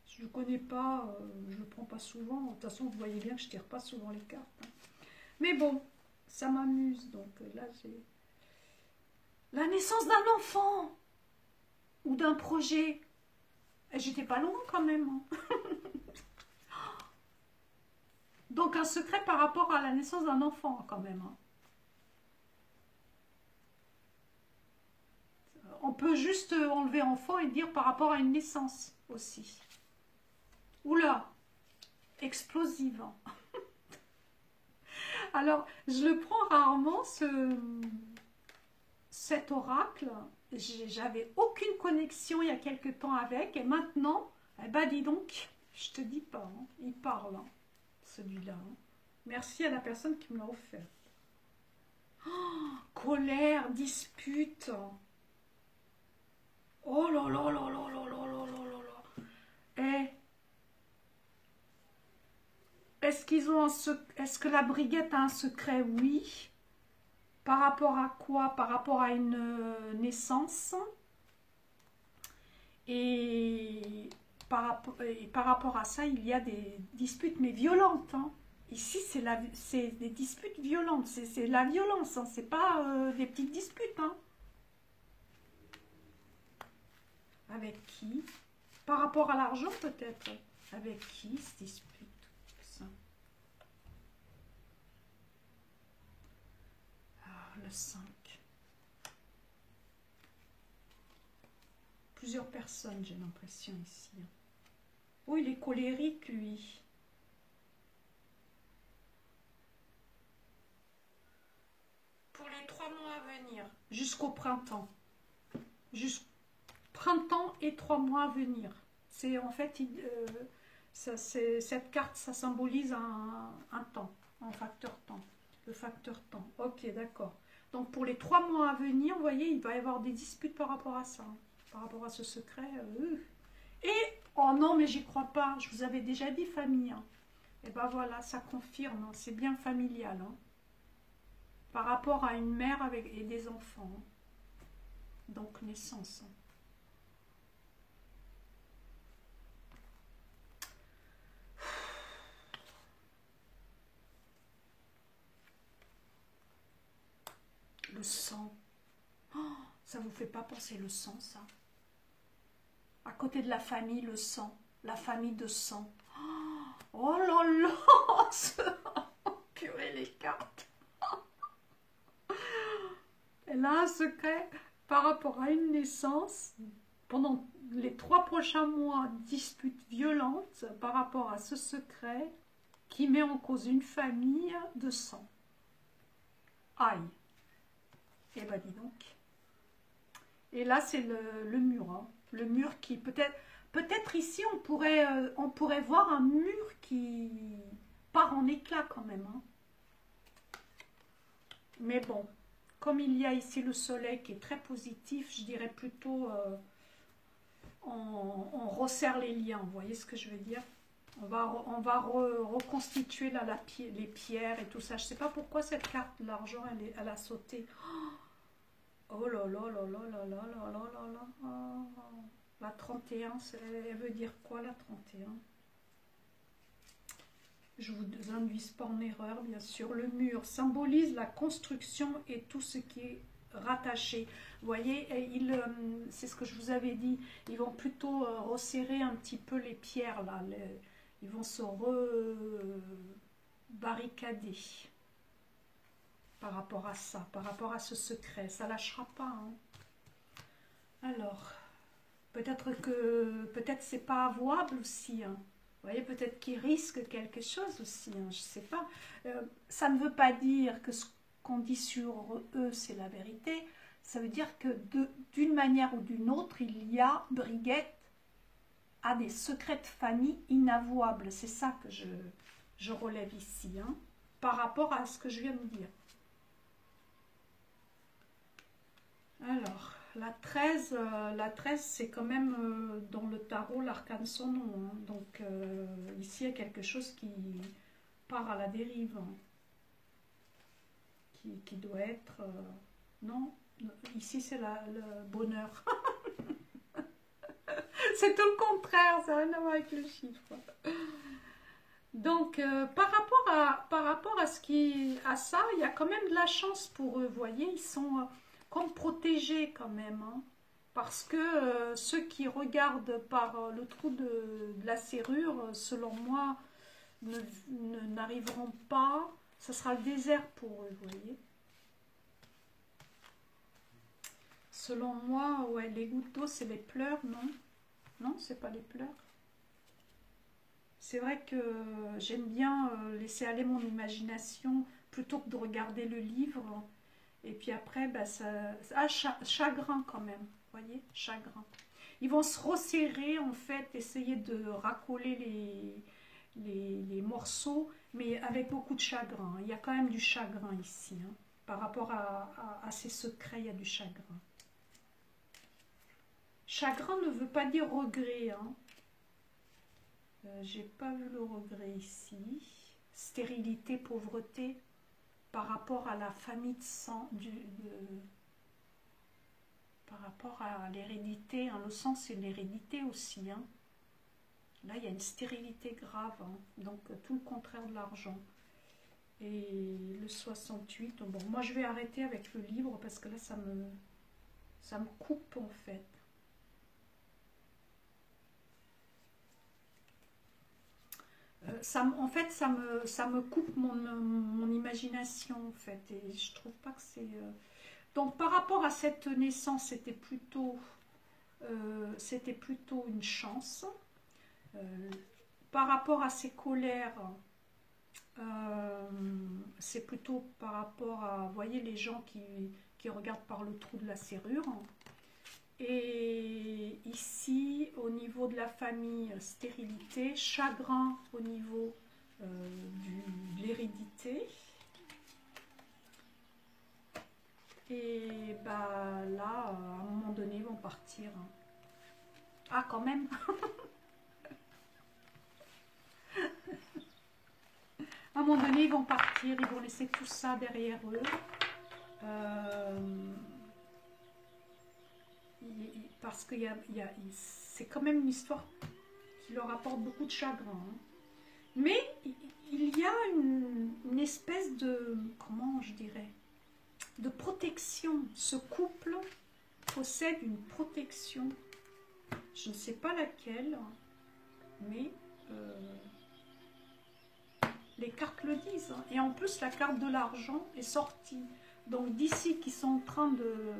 Je ne connais pas, je ne le prends pas souvent. De toute façon, vous voyez bien que je ne tire pas souvent les cartes. Mais bon, ça m'amuse. Donc là, j'ai la naissance d'un enfant ou d'un projet. J'étais pas loin quand même. Hein. Donc un secret par rapport à la naissance d'un enfant quand même. Hein. On peut juste enlever enfant et dire par rapport à une naissance aussi. Oula, explosive. Alors, je le prends rarement, cet oracle. J'avais aucune connexion il y a quelque temps avec. Et maintenant, eh ben dis donc, je te dis pas, hein, il parle, hein, celui-là. Hein. Merci à la personne qui me l'a offert. Oh, colère, dispute. Oh là là là là là là là là là là. Eh, est-ce que la briguette a un secret? Oui. Par rapport à quoi? Par rapport à une naissance. Et par rapport à ça, il y a des disputes, mais violentes. Hein. Ici, c'est des disputes violentes. C'est la violence. Hein. C'est pas des petites disputes. Hein. Avec qui? Par rapport à l'argent, peut-être. Avec qui se dispute? Le 5. Plusieurs personnes, j'ai l'impression ici. Oh, il est colérique, lui. Pour les 3 mois à venir. Jusqu'au printemps. Jusqu'au printemps et 3 mois à venir. C'est en fait, cette carte, ça symbolise un temps, un facteur temps. Le facteur temps. Ok, d'accord. Donc pour les 3 mois à venir, vous voyez, il va y avoir des disputes par rapport à ça. Par rapport à ce secret. Et, oh non, mais j'y crois pas. Je vous avais déjà dit famille. Hein. Et ben voilà, ça confirme. Hein. C'est bien familial. Hein. Par rapport à une mère et des enfants. Hein. Donc naissance. Hein. Le sang. Oh, ça vous fait pas penser le sang, ça? À côté de la famille, le sang. La famille de sang. Oh là là. Purée les cartes. Elle a un secret par rapport à une naissance. Pendant les 3 prochains mois, dispute violente par rapport à ce secret qui met en cause une famille de sang. Aïe. Eh ben dis donc. Et là, c'est le mur. Hein. Le mur qui peut-être ici, on pourrait voir un mur qui part en éclats quand même. Hein. Mais bon, comme il y a ici le soleil qui est très positif, je dirais plutôt on resserre les liens. Vous voyez ce que je veux dire? On va reconstituer là, les pierres et tout ça. Je ne sais pas pourquoi cette carte, l'argent, elle a sauté. Oh là là là là là là là là là là. Oh. La 31, elle veut dire quoi la 31? Je vous induise pas en erreur, bien sûr. Le mur symbolise la construction et tout ce qui est rattaché. Vous voyez, c'est ce que je vous avais dit. Ils vont plutôt resserrer un petit peu les pierres là. Ils vont se barricader par rapport à ça, par rapport à ce secret. Ça lâchera pas. Hein. Alors, peut-être c'est pas avouable aussi. Hein. Vous voyez, peut-être qu'ils risquent quelque chose aussi. Hein, je sais pas. Ça ne veut pas dire que ce qu'on dit sur eux, c'est la vérité. Ça veut dire que d'une manière ou d'une autre, il y a Brigitte a des secrets de famille inavouables. C'est ça que je relève ici, hein, par rapport à ce que je viens de dire. Alors, la 13 c'est quand même dans le tarot l'arcane son nom. Hein. Donc, ici, il y a quelque chose qui part à la dérive. Hein. Qui doit être... non, ici, c'est le bonheur. C'est tout le contraire, ça n'a rien à voir avec le chiffre. Donc, par rapport à à ça, il y a quand même de la chance pour eux. Vous voyez, ils sont comme protégés quand même. Hein. Parce que ceux qui regardent par le trou de la serrure, selon moi, n'arriveront pas. Ce sera le désert pour eux, vous voyez. Selon moi, ouais, les gouttes d'eau, c'est les pleurs, non? Non, c'est pas les pleurs. C'est vrai que j'aime bien laisser aller mon imagination plutôt que de regarder le livre. Et puis après, bah, chagrin quand même, vous voyez, chagrin. Ils vont se resserrer, en fait, essayer de racoler les morceaux, mais avec beaucoup de chagrin. Il y a quand même du chagrin ici. Hein. Par rapport à ces secrets, il y a du chagrin. Chagrin ne veut pas dire regret. Hein. J'ai pas vu le regret ici. Stérilité, pauvreté, par rapport à la famille de sang, par rapport à l'hérédité. Hein. Le sang, c'est l'hérédité aussi. Hein. Là, il y a une stérilité grave. Hein. Donc, tout le contraire de l'argent. Et le 68, bon, moi, je vais arrêter avec le livre parce que là, ça me coupe, en fait. En fait, ça me coupe mon imagination, en fait, et je trouve pas que c'est... Donc, par rapport à cette naissance, c'était plutôt une chance. Par rapport à ces colères, c'est plutôt par rapport à, vous voyez, les gens qui regardent par le trou de la serrure. Et ici, au niveau de la famille, stérilité, chagrin au niveau de l'hérédité. Et bah là, à un moment donné, ils vont partir. Ah, quand même. À un moment donné, ils vont partir, ils vont laisser tout ça derrière eux. Parce que c'est quand même une histoire qui leur apporte beaucoup de chagrin. Hein. Mais il y a une espèce de, comment je dirais, de protection. Ce couple possède une protection. Je ne sais pas laquelle, mais les cartes le disent. Hein. Et en plus, la carte de l'argent est sortie. Donc d'ici qu'ils sont en train de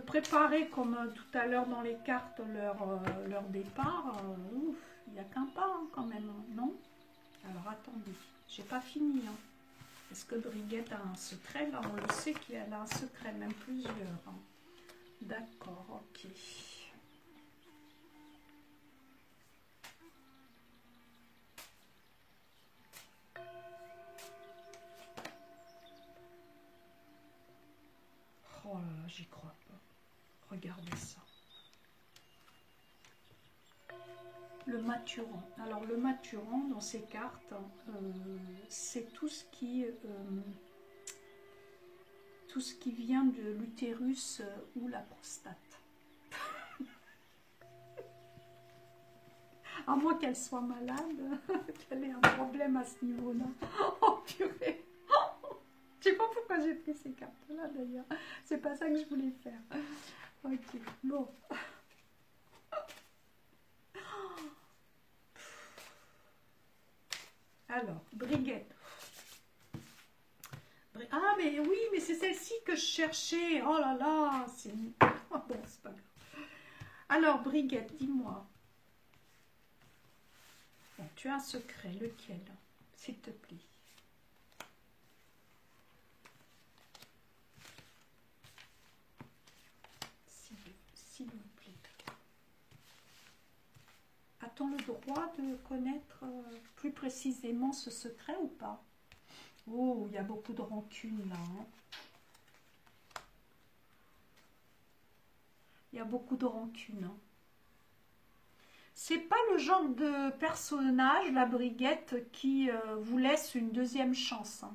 préparer, comme tout à l'heure dans les cartes, leur départ, il n'y a qu'un pas hein, quand même, non? Alors attendez, j'ai pas fini. Hein. Est-ce que Brigitte a un secret? Là, on le sait qu'elle a un secret, même plusieurs. Hein. D'accord, ok. Oh là là, j'y crois pas. Regardez ça. Le maturant. Alors le maturant dans ces cartes, c'est tout ce qui vient de l'utérus ou la prostate. À moins qu'elle soit malade, qu'elle ait un problème à ce niveau-là. Oh purée. Je sais pas pourquoi j'ai pris ces cartes-là d'ailleurs. C'est pas ça que je voulais faire. Ok, bon. Alors, Brigitte. Ah, mais oui, mais c'est celle-ci que je cherchais. Oh là là, c'est... Oh, bon, c'est pas grave. Alors, Brigitte, dis-moi. Bon, tu as un secret, lequel? S'il te plaît. S'il vous plaît. A-t-on le droit de connaître plus précisément ce secret ou pas? Oh, il y a beaucoup de rancune là. Hein. Il y a beaucoup de rancune. Hein. C'est pas le genre de personnage, la Brigitte, qui vous laisse une deuxième chance. Hein.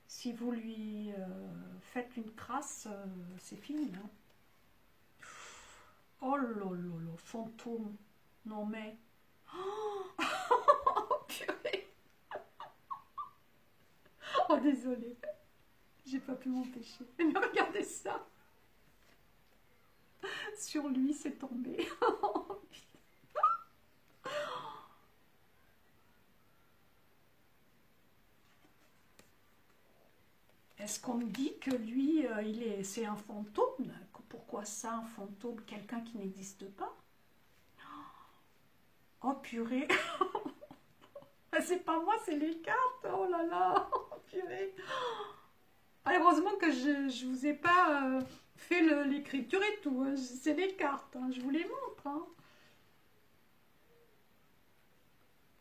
Si vous lui faites une crasse, c'est fini. Hein. Oh là là là, fantôme. Non mais... Oh, purée. Oh, désolée. J'ai pas pu m'empêcher. Mais regardez ça. Sur lui, c'est tombé. Est-ce qu'on me dit que lui, c'est un fantôme? Pourquoi ça, un fantôme? Quelqu'un qui n'existe pas? Oh purée. C'est pas moi, c'est les cartes. Oh là là. Oh, purée. Ah, heureusement que je vous ai pas fait l'écriture et tout. Hein. C'est les cartes. Hein. Je vous les montre. Hein.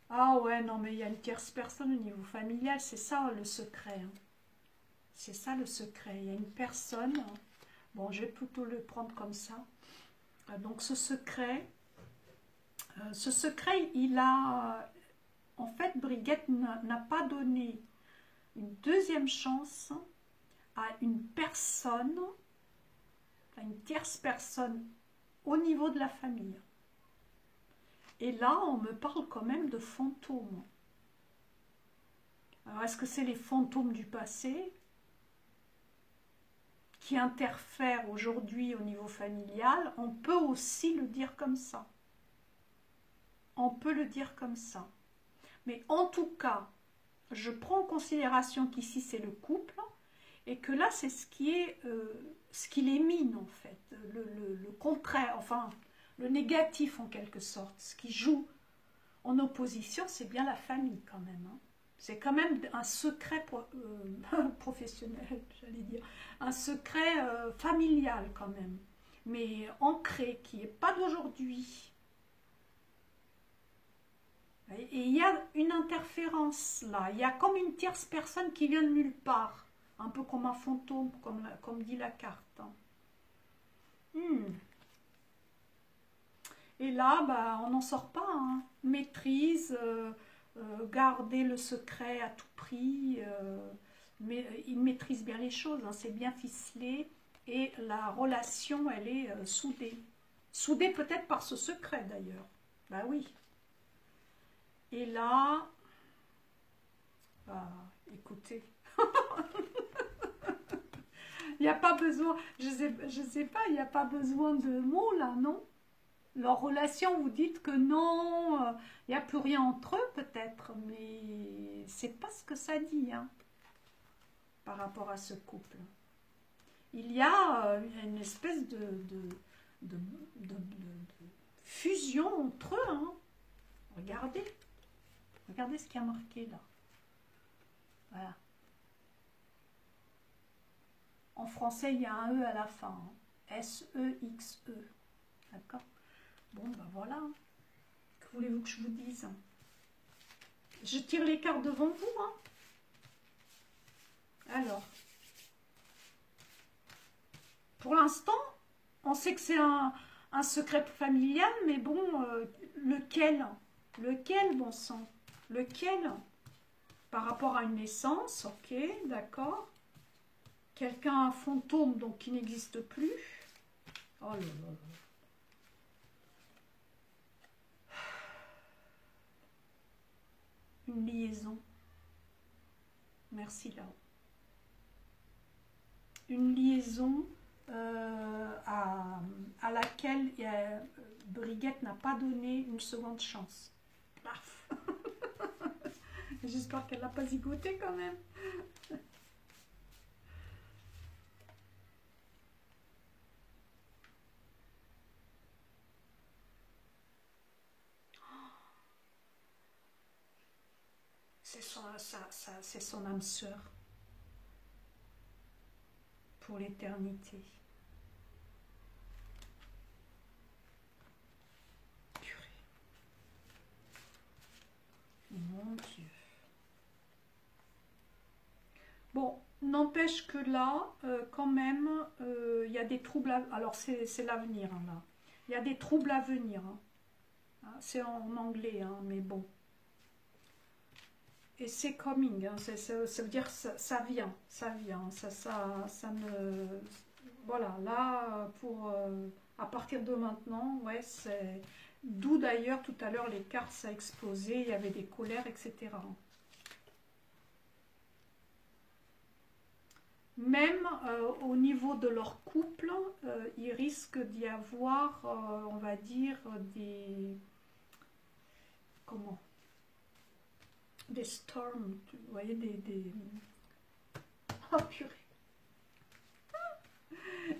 Ah ouais, non, mais il y a une tierce personne au niveau familial. C'est ça le secret. Hein. C'est ça le secret. Il y a une personne. Bon, je vais plutôt le prendre comme ça. Donc ce secret, il a... En fait, Brigitte n'a pas donné une deuxième chance à une personne, à une tierce personne au niveau de la famille. Et là, on me parle quand même de fantômes. Alors, est-ce que c'est les fantômes du passé qui interfèrent aujourd'hui au niveau familial? On peut aussi le dire comme ça. On peut le dire comme ça. Mais en tout cas, je prends en considération qu'ici c'est le couple et que là c'est ce qui l'émine en fait, le contraire, enfin le négatif en quelque sorte, ce qui joue en opposition, c'est bien la famille quand même. Hein. C'est quand même un secret professionnel, j'allais dire, un secret familial quand même, mais ancré, qui n'est pas d'aujourd'hui. Et il y a une interférence là, il y a comme une tierce personne qui vient de nulle part, un peu comme un fantôme, comme dit la carte. Et là, bah, on n'en sort pas. Hein. Maîtrise, garder le secret à tout prix, mais il maîtrise bien les choses, hein, c'est bien ficelé, et la relation, elle est soudée. Soudée peut-être par ce secret d'ailleurs. Bah oui. Et là, bah, écoutez, il n'y a pas besoin, je sais pas, il n'y a pas besoin de mots là, non? Leur relation, vous dites que non, il n'y a plus rien entre eux peut-être, mais c'est pas ce que ça dit hein, par rapport à ce couple. Il y a une espèce de, de fusion entre eux. Hein. Regardez, regardez ce qui a marqué là. Voilà. En français, il y a un E à la fin. Hein. S-E-X-E. D'accord? Bon, ben voilà. Que voulez-vous que je vous dise? Je tire les cartes devant vous. Hein. Alors, pour l'instant, on sait que c'est un secret familial, mais bon, lequel? Lequel, bon sang? Lequel? Par rapport à une naissance, ok, d'accord. Quelqu'un, un fantôme, donc qui n'existe plus. Oh là là. Une liaison. Merci là. Une liaison à laquelle Brigitte n'a pas donné une seconde chance. Paf. J'espère qu'elle n'a pas zigoté quand même. C'est son âme sœur pour l'éternité. Purée. Mon Dieu. Bon, n'empêche que là, quand même, il y a des troubles. Alors, c'est l'avenir, hein, là. Il y a des troubles à venir. Hein. C'est en anglais, hein, mais bon. Et c'est coming, hein, ça veut dire que ça vient, ça vient, ça me... Voilà, là, à partir de maintenant, ouais, D'où d'ailleurs tout à l'heure les cartes ça explosait, il y avait des colères, etc. Même au niveau de leur couple, il risque d'y avoir, on va dire, des... Comment? Des storms, vous voyez, des... Oh purée!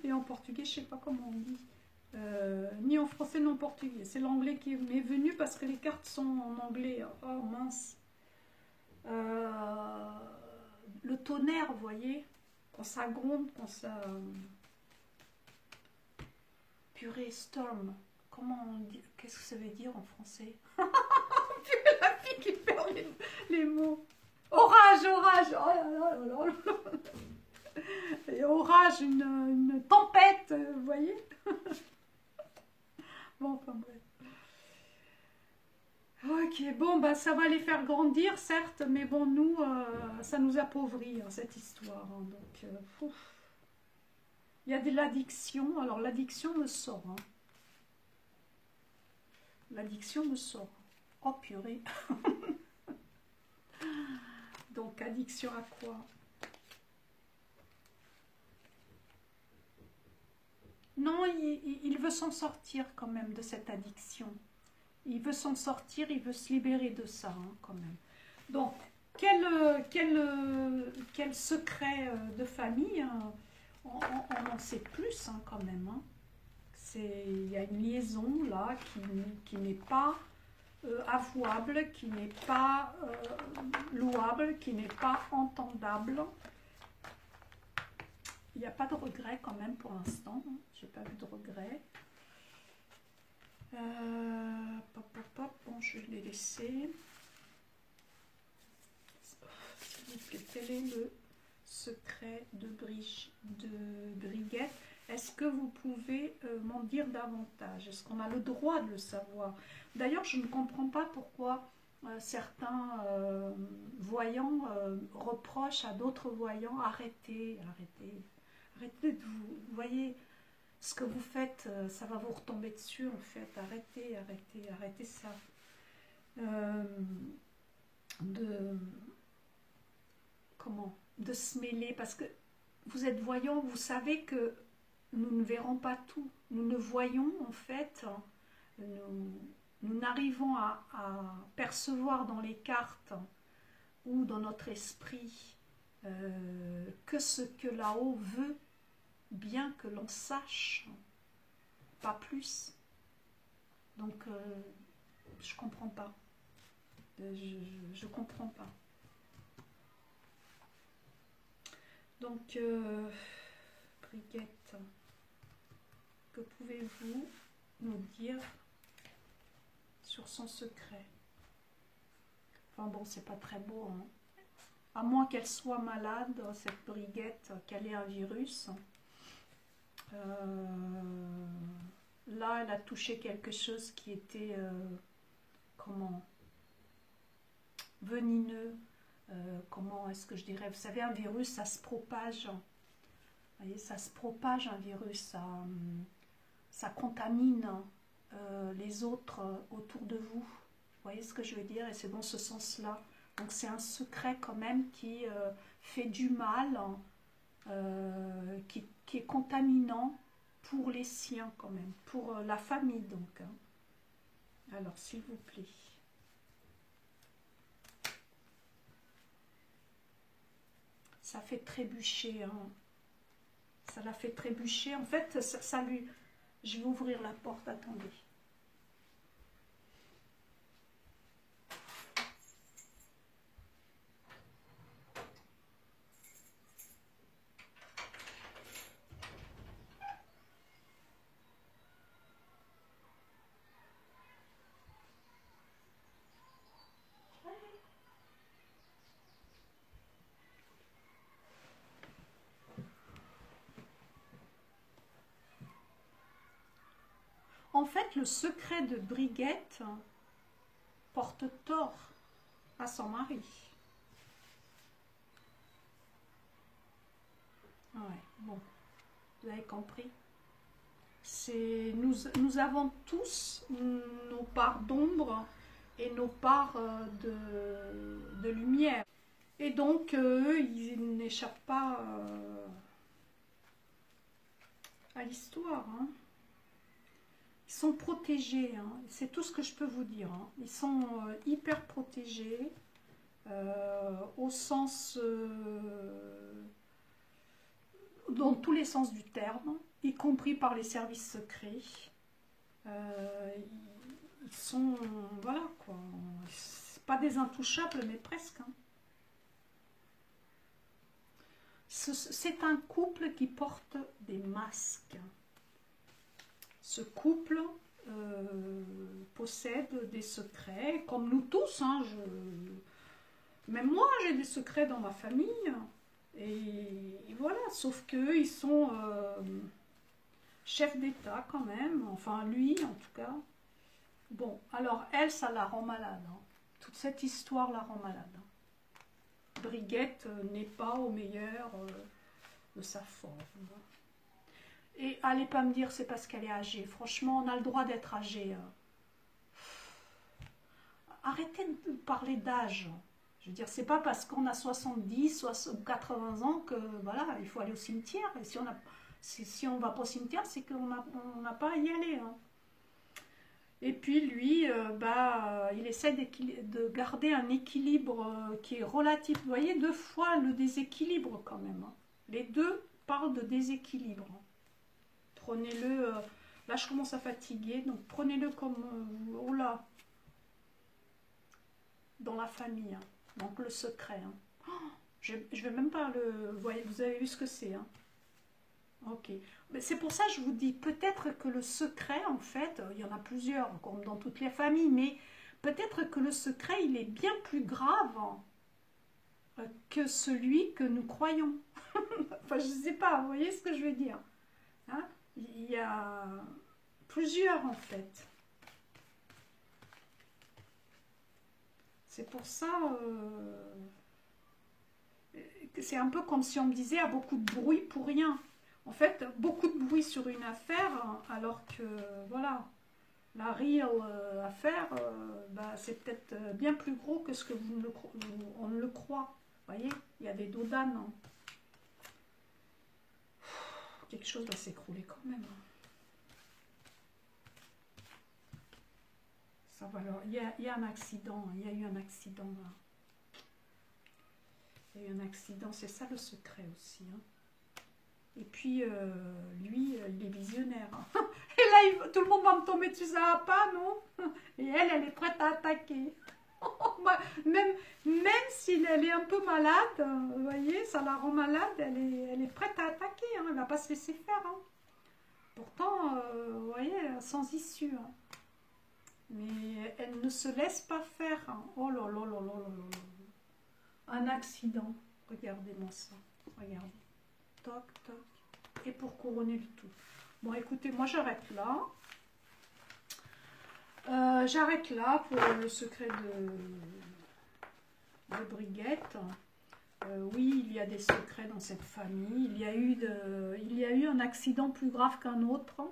Et en portugais, je ne sais pas comment on dit. Ni en français, ni en portugais. C'est l'anglais qui m'est venu parce que les cartes sont en anglais. Oh mince! Le tonnerre, vous voyez? Quand ça gronde, quand ça... Purée, storm. Comment on dit? Qu'est-ce que ça veut dire en français? Purée, la fille qui perd les mots. Orage, orage. Oh là là là là. Et orage, une tempête, vous voyez? Bon, enfin bref. Ok, bon, bah ça va les faire grandir, certes, mais bon, nous, ça nous appauvrit, hein, cette histoire. Hein, donc, il y a de l'addiction. Alors, l'addiction me sort. Hein. L'addiction me sort. Oh, purée. Donc, addiction à quoi? Non, il veut s'en sortir quand même de cette addiction. Il veut s'en sortir, il veut se libérer de ça, hein, quand même. Donc, quel secret de famille, hein, on en sait plus, hein, quand même. Hein. Il y a une liaison là qui n'est pas avouable, qui n'est pas louable, qui n'est pas entendable. Il n'y a pas de regret quand même pour l'instant. Hein. J'ai pas vu de regret. Bon, je vais les laisser. Quel est le secret de Brigitte? Est-ce que vous pouvez m'en dire davantage? Est-ce qu'on a le droit de le savoir? D'ailleurs, je ne comprends pas pourquoi certains voyants reprochent à d'autres voyants: arrêtez, arrêtez, arrêtez de vous voyez. Ce que vous faites, ça va vous retomber dessus en fait. Arrêtez, arrêtez, arrêtez ça. De se mêler, parce que vous êtes voyant, vous savez que nous ne verrons pas tout. Nous ne voyons en fait, nous n'arrivons à percevoir dans les cartes ou dans notre esprit que ce que là-haut veut, bien que l'on sache, pas plus. Donc, je comprends pas. Je comprends pas. Donc, Brigitte, que pouvez-vous nous dire sur son secret? Enfin bon, c'est pas très beau, hein. À moins qu'elle soit malade, cette Brigitte, qu'elle ait un virus. Là, elle a touché quelque chose qui était, venimeux. Comment est-ce que je dirais? Vous savez, un virus, ça se propage. Vous voyez, ça se propage, un virus. Ça contamine les autres autour de vous. Vous voyez ce que je veux dire? Et c'est dans ce sens-là. Donc, c'est un secret quand même qui fait du mal, qui est contaminant pour les siens quand même, pour la famille donc. Hein. Alors, s'il vous plaît. Ça fait trébucher, hein. Ça l'a fait trébucher. En fait, ça lui... Je vais ouvrir la porte, attendez. En fait, le secret de Brigitte porte tort à son mari. Ouais, bon, vous avez compris. Nous avons tous nos parts d'ombre et nos parts de lumière. Et donc, eux, ils n'échappent pas à l'histoire. Hein. Ils sont protégés, hein. C'est tout ce que je peux vous dire. Hein. Ils sont hyper protégés, au sens, dans tous les sens du terme, y compris par les services secrets. Ils sont, voilà quoi, c'est pas des intouchables, mais presque. Hein. C'est un couple qui porte des masques. Ce couple possède des secrets, comme nous tous. Hein, même moi, j'ai des secrets dans ma famille. Et voilà, sauf qu'eux, ils sont chefs d'État quand même. Enfin, lui, en tout cas. Bon, alors elle, ça la rend malade. Hein. Toute cette histoire la rend malade. Brigitte n'est pas au meilleur de sa forme. Et allez pas me dire c'est parce qu'elle est âgée. Franchement, on a le droit d'être âgé. Arrêtez de parler d'âge. Je veux dire, c'est pas parce qu'on a 70 ou 80 ans que voilà, il faut aller au cimetière. Et si on va pas au cimetière, c'est qu'on n'a pas à y aller. Hein. Et puis lui, il essaie de garder un équilibre qui est relatif. Vous voyez, deux fois le déséquilibre quand même. Hein. Les deux parlent de déséquilibre. Prenez-le, là je commence à fatiguer, donc prenez-le comme, oh là, dans la famille. Hein. Donc le secret. Hein. Oh, je vais même pas le... vous avez vu ce que c'est. Hein. Ok. C'est pour ça que je vous dis, peut-être que le secret, en fait, il y en a plusieurs, comme dans toutes les familles, mais peut-être que le secret, il est bien plus grave que celui que nous croyons. Enfin, je ne sais pas, vous voyez ce que je veux dire. Hein? Il y a plusieurs, en fait. C'est pour ça que c'est un peu comme si on me disait, ah, beaucoup de bruit pour rien. En fait, beaucoup de bruit sur une affaire, alors que, voilà, la real affaire, c'est peut-être bien plus gros que ce que on ne le croit. Vous voyez, il y a des dos d'âne. Hein. Quelque chose va s'écrouler quand même. Ça va alors. Il y a un accident, il y a eu un accident là. Il y a eu un accident, c'est ça le secret aussi. Hein. Et puis, lui, il est visionnaire. Hein. Et là, tout le monde va me tomber dessus, ça va pas, non? Et elle est prête à attaquer. même si elle est un peu malade, vous voyez, ça la rend malade, elle est prête à attaquer. Hein, elle ne va pas se laisser faire. Hein. Pourtant, vous voyez, sans issue. Hein. Mais elle ne se laisse pas faire. Hein. Oh là là là là là là. Un accident. Regardez-moi ça. Regardez. Toc, toc. Et pour couronner le tout. Bon, écoutez, moi j'arrête là. J'arrête là pour le secret de Brigitte. Oui, il y a des secrets dans cette famille. Il y a eu un accident plus grave qu'un autre.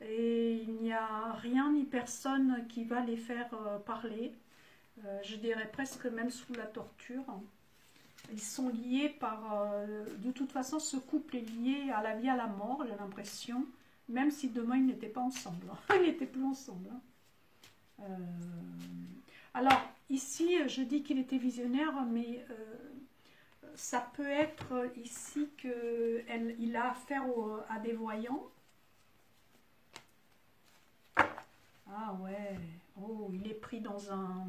Et il n'y a rien ni personne qui va les faire parler. Je dirais presque même sous la torture. Ils sont liés par... de toute façon, ce couple est lié à la vie, à la mort, j'ai l'impression. Même si demain, ils n'étaient pas ensemble. Ils n'étaient plus ensemble. Alors, ici, je dis qu'il était visionnaire, mais ça peut être ici qu'il a affaire à des voyants. Ah ouais. Oh, il est pris dans un...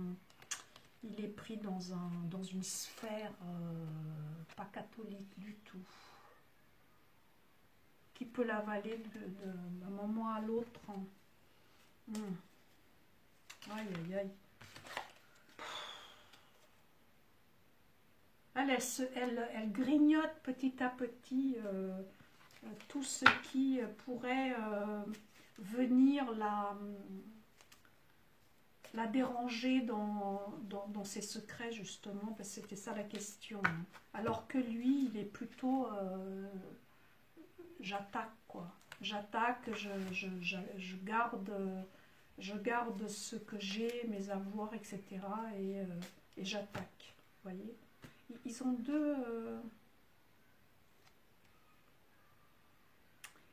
Il est pris dans une sphère pas catholique du tout, qui peut l'avaler d'un moment à l'autre. Aïe, aïe, aïe. Elle grignote petit à petit tout ce qui pourrait venir la déranger dans ses secrets, justement, parce que c'était ça la question. Alors que lui, il est plutôt j'attaque, quoi. j'attaque, je garde ce que j'ai, mes avoirs, etc. Et j'attaque. Vous voyez, ils ont deux...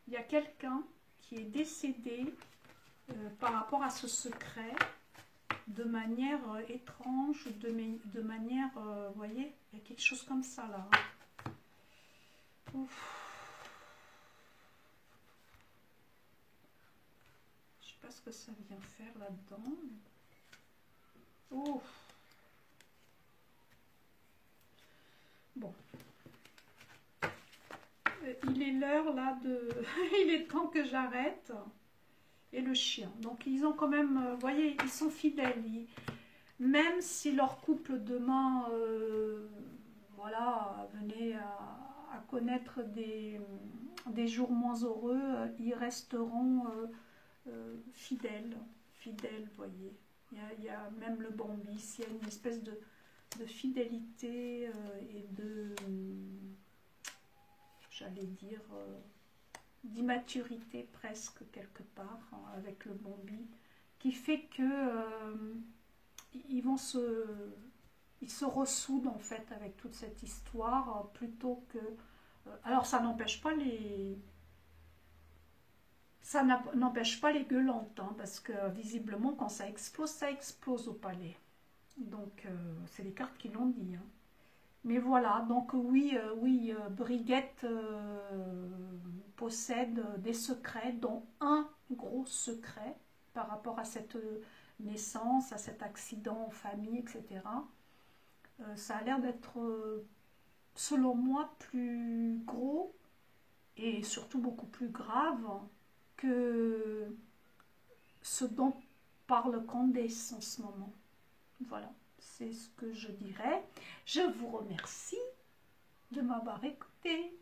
il y a quelqu'un qui est décédé par rapport à ce secret de manière étrange, de manière... vous voyez, il y a quelque chose comme ça là. Ouf. Je sais pas ce que ça vient faire là-dedans. Ouf. Bon. Il est l'heure là de... il est temps que j'arrête. Et le chien. Donc ils ont quand même... vous voyez, ils sont fidèles. Même si leur couple demain... voilà, venait à connaître des jours moins heureux, ils resteront fidèles. Fidèles, vous voyez. Il y a même le Bambi, il y a une espèce de fidélité et de... j'allais dire, d'immaturité presque quelque part hein, avec le Bambi, qui fait que ils se ressoudent en fait avec toute cette histoire plutôt que... alors ça n'empêche pas les... ça n'empêche pas les gueulantes, hein, parce que visiblement quand ça explose au palais. Donc c'est les cartes qui l'ont dit. Hein. Mais voilà, donc oui, Brigitte possède des secrets, dont un gros secret par rapport à cette naissance, à cet accident en famille, etc. Ça a l'air d'être, selon moi, plus gros et surtout beaucoup plus grave que ce dont parle Candace en ce moment. Voilà, c'est ce que je dirais. Je vous remercie de m'avoir écouté.